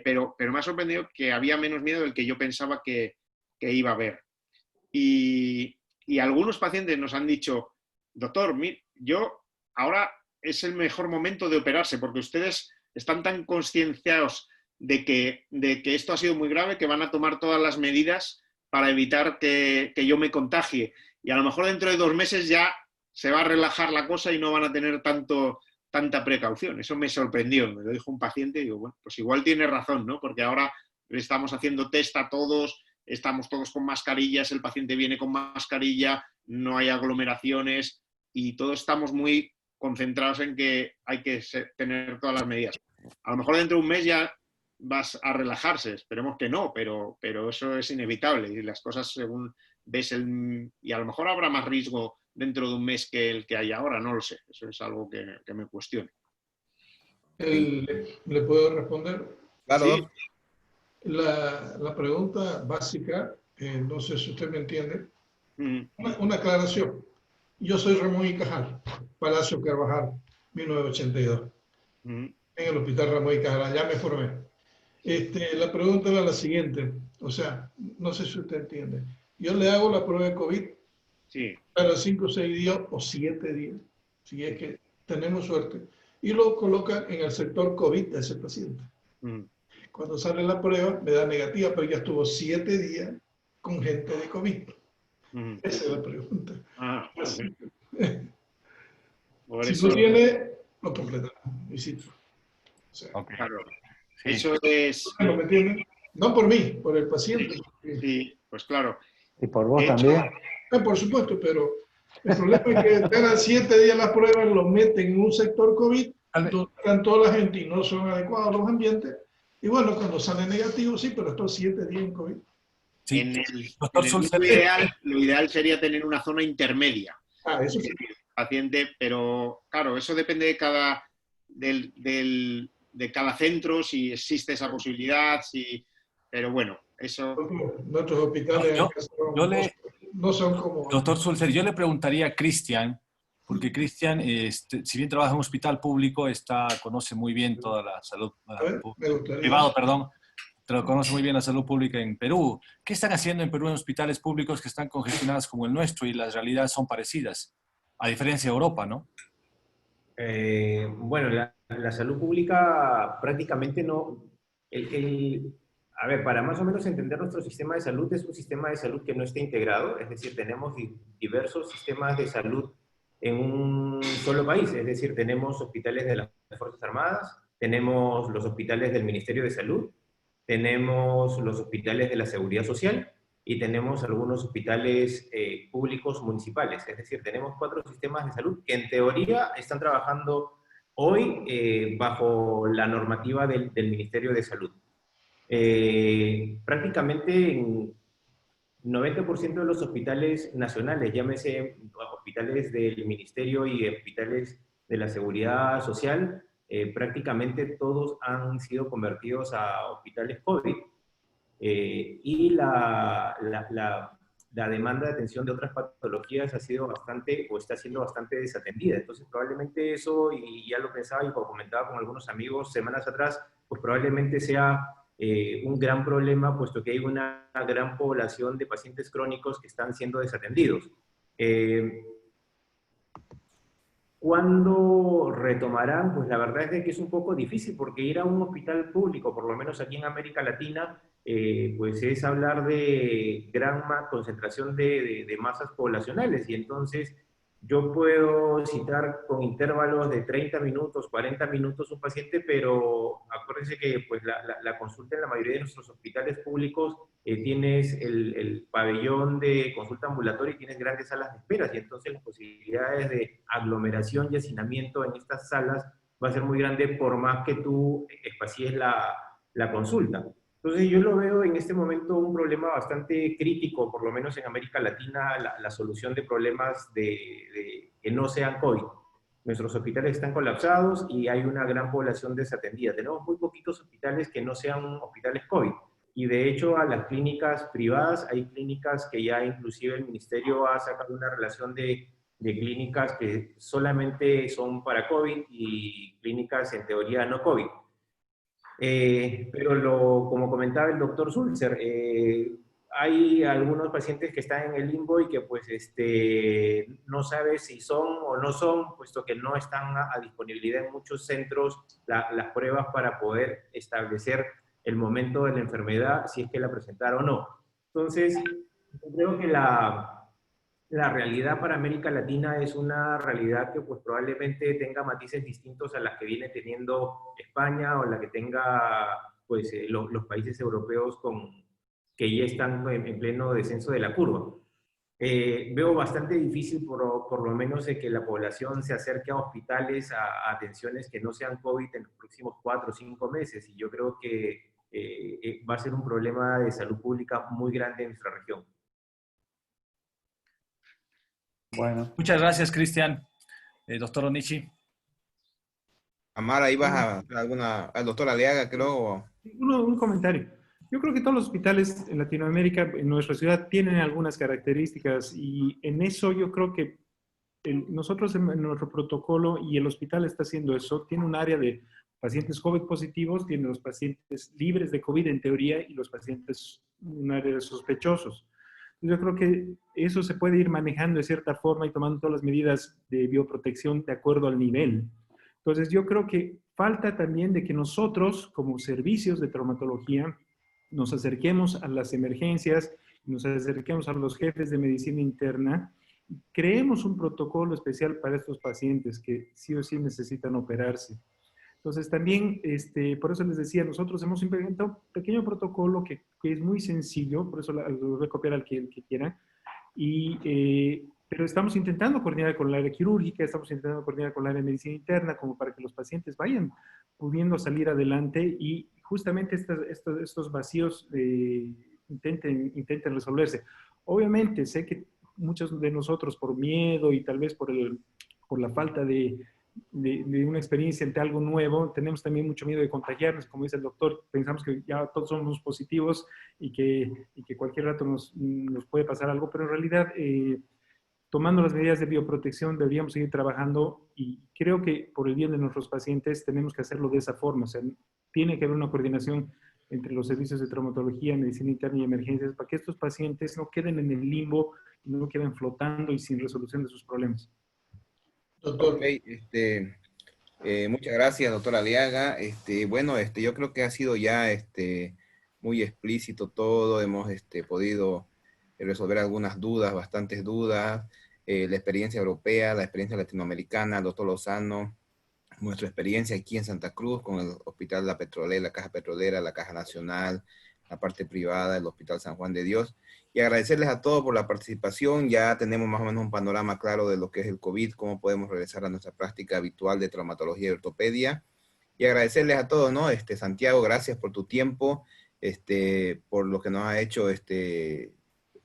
pero me ha sorprendido que había menos miedo del que yo pensaba que iba a haber. Y algunos pacientes nos han dicho, doctor, yo ahora es el mejor momento de operarse porque ustedes están tan concienciados de que esto ha sido muy grave que van a tomar todas las medidas para evitar que yo me contagie. Y a lo mejor dentro de 2 meses ya se va a relajar la cosa y no van a tener tanta precaución. Eso me sorprendió, me lo dijo un paciente y digo, bueno, pues igual tiene razón, ¿no? Porque ahora le estamos haciendo test a todos, estamos todos con mascarillas, el paciente viene con mascarilla, no hay aglomeraciones y todos estamos muy concentrados en que hay que tener todas las medidas. A lo mejor dentro de un mes ya vas a relajarse, esperemos que no, pero eso es inevitable y las cosas según ves y a lo mejor habrá más riesgo dentro de un mes que el que hay ahora, no lo sé, eso es algo que me cuestione. ¿Le puedo responder? Claro. Sí. La pregunta básica, no sé si usted me entiende, una aclaración. Yo soy Ramón y Cajal, Palacio Carvajal, 1982, en el Hospital Ramón y Cajal, allá me formé. La pregunta era la siguiente, o sea, no sé si usted entiende. Yo le hago la prueba de COVID para 5 o 6 días o 7 días, si es que tenemos suerte, y lo colocan en el sector COVID de ese paciente. Cuando sale la prueba, me da negativa, pero ya estuvo 7 días con gente de COVID. Esa es la pregunta. Si no tiene, lo completamos. O sea, claro. Eso es... ¿Me entienden? No por mí, por el paciente. Sí, pues claro. Y por vos también. Por supuesto, pero el problema es que cada 7 días las pruebas lo meten en un sector COVID, donde están toda la gente y no son adecuados los ambientes. Y bueno, cuando sale negativo, sí, pero estos 7 días en COVID. Sí. Lo ideal sería tener una zona intermedia. Eso sí. Paciente, pero claro, eso depende de cada centro, si existe esa posibilidad, pero bueno, eso... Nuestros hospitales no son como... Doctor Sulzer, yo le preguntaría a Cristian, porque Cristian, si bien trabaja en un hospital público, conoce muy bien toda la salud conoce muy bien la salud pública en Perú. ¿Qué están haciendo en Perú en hospitales públicos que están congestionados como el nuestro y las realidades son parecidas? A diferencia de Europa, ¿no? Bueno, la salud pública prácticamente no... A ver, para más o menos entender nuestro sistema de salud, es un sistema de salud que no está integrado, es decir, tenemos diversos sistemas de salud en un solo país, es decir, tenemos hospitales de las Fuerzas Armadas, tenemos los hospitales del Ministerio de Salud, tenemos los hospitales de la Seguridad Social y tenemos algunos hospitales públicos municipales, es decir, tenemos 4 sistemas de salud que en teoría están trabajando hoy bajo la normativa del Ministerio de Salud. Prácticamente en 90% de los hospitales nacionales, llámese hospitales del Ministerio y hospitales de la Seguridad Social, prácticamente todos han sido convertidos a hospitales COVID y la demanda de atención de otras patologías ha sido bastante o está siendo bastante desatendida. Entonces probablemente eso, y ya lo pensaba y lo comentaba con algunos amigos semanas atrás, pues probablemente sea un gran problema, puesto que hay una gran población de pacientes crónicos que están siendo desatendidos. ¿Cuándo retomarán? Pues la verdad es de que es un poco difícil, porque ir a un hospital público, por lo menos aquí en América Latina, pues es hablar de gran concentración de masas poblacionales, y entonces yo puedo citar con intervalos de 30 minutos, 40 minutos un paciente, pero acuérdense que pues, la consulta en la mayoría de nuestros hospitales públicos tienes el pabellón de consulta ambulatoria y tienes grandes salas de espera, y entonces las posibilidades de aglomeración y hacinamiento en estas salas va a ser muy grande por más que tú espacies la consulta. Entonces yo lo veo en este momento un problema bastante crítico, por lo menos en América Latina, la solución de problemas que no sean COVID. Nuestros hospitales están colapsados y hay una gran población desatendida. Tenemos muy poquitos hospitales que no sean hospitales COVID. Y de hecho a las clínicas privadas, hay clínicas que ya inclusive el ministerio ha sacado una relación de clínicas que solamente son para COVID y clínicas en teoría no COVID. Pero como comentaba el doctor Sulzer, hay algunos pacientes que están en el limbo y que pues no sabe si son o no son, puesto que no están a disponibilidad en muchos centros las pruebas para poder establecer el momento de la enfermedad, si es que la presentaron o no. Entonces, yo creo que la realidad para América Latina es una realidad que pues probablemente tenga matices distintos a las que viene teniendo España o la que tenga pues los países europeos que ya están en pleno descenso de la curva. Veo bastante difícil por lo menos de que la población se acerque a hospitales, a atenciones que no sean COVID en los próximos 4 o 5 meses, y yo creo que va a ser un problema de salud pública muy grande en nuestra región. Bueno. Muchas gracias, Cristian. Doctor Onishi. Amara, ¿ibas a hacer alguna, al doctor Aliaga, creo? Un comentario. Yo creo que todos los hospitales en Latinoamérica, en nuestra ciudad, tienen algunas características, y en eso yo creo que nosotros en nuestro protocolo, y el hospital está haciendo eso, tiene un área de pacientes COVID positivos, tiene los pacientes libres de COVID en teoría y los pacientes, un área de sospechosos. Yo creo que eso se puede ir manejando de cierta forma y tomando todas las medidas de bioprotección de acuerdo al nivel. Entonces yo creo que falta también de que nosotros, como servicios de traumatología, nos acerquemos a las emergencias, nos acerquemos a los jefes de medicina interna, creemos un protocolo especial para estos pacientes que sí o sí necesitan operarse. Entonces también, por eso les decía, nosotros hemos implementado un pequeño protocolo que es muy sencillo, por eso lo voy a copiar al que quiera, pero estamos intentando coordinar con el área quirúrgica, estamos intentando coordinar con el área de medicina interna, como para que los pacientes vayan pudiendo salir adelante y justamente estos vacíos intenten resolverse. Obviamente, sé que muchos de nosotros por miedo y tal vez por la falta de una experiencia ante algo nuevo, tenemos también mucho miedo de contagiarnos, como dice el doctor, pensamos que ya todos somos positivos y que cualquier rato nos puede pasar algo, pero en realidad, tomando las medidas de bioprotección, deberíamos seguir trabajando, y creo que por el bien de nuestros pacientes tenemos que hacerlo de esa forma. O sea, tiene que haber una coordinación entre los servicios de traumatología, medicina interna y emergencias, para que estos pacientes no queden en el limbo, no queden flotando y sin resolución de sus problemas. Doctor. Okay, muchas gracias, doctora Aliaga. Bueno, yo creo que ha sido ya muy explícito todo. Hemos podido resolver algunas dudas, bastantes dudas. La experiencia europea, la experiencia latinoamericana, el doctor Lozano, nuestra experiencia aquí en Santa Cruz con el Hospital La Petrolera, la Caja Petrolera, la Caja Nacional, la parte privada, el Hospital San Juan de Dios. Y agradecerles a todos por la participación. Ya tenemos más o menos un panorama claro de lo que es el COVID, cómo podemos regresar a nuestra práctica habitual de traumatología y ortopedia. Y agradecerles a todos, ¿no? Santiago, gracias por tu tiempo, por lo que nos ha hecho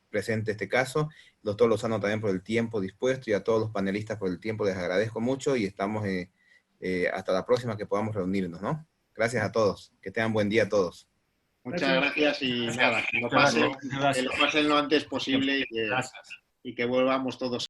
presente este caso. Doctor Lozano también por el tiempo dispuesto, y a todos los panelistas por el tiempo, les agradezco mucho, y estamos hasta la próxima que podamos reunirnos, ¿no? Gracias a todos. Que tengan buen día a todos. Muchas gracias y nada, que lo pasen lo antes posible y que volvamos todos.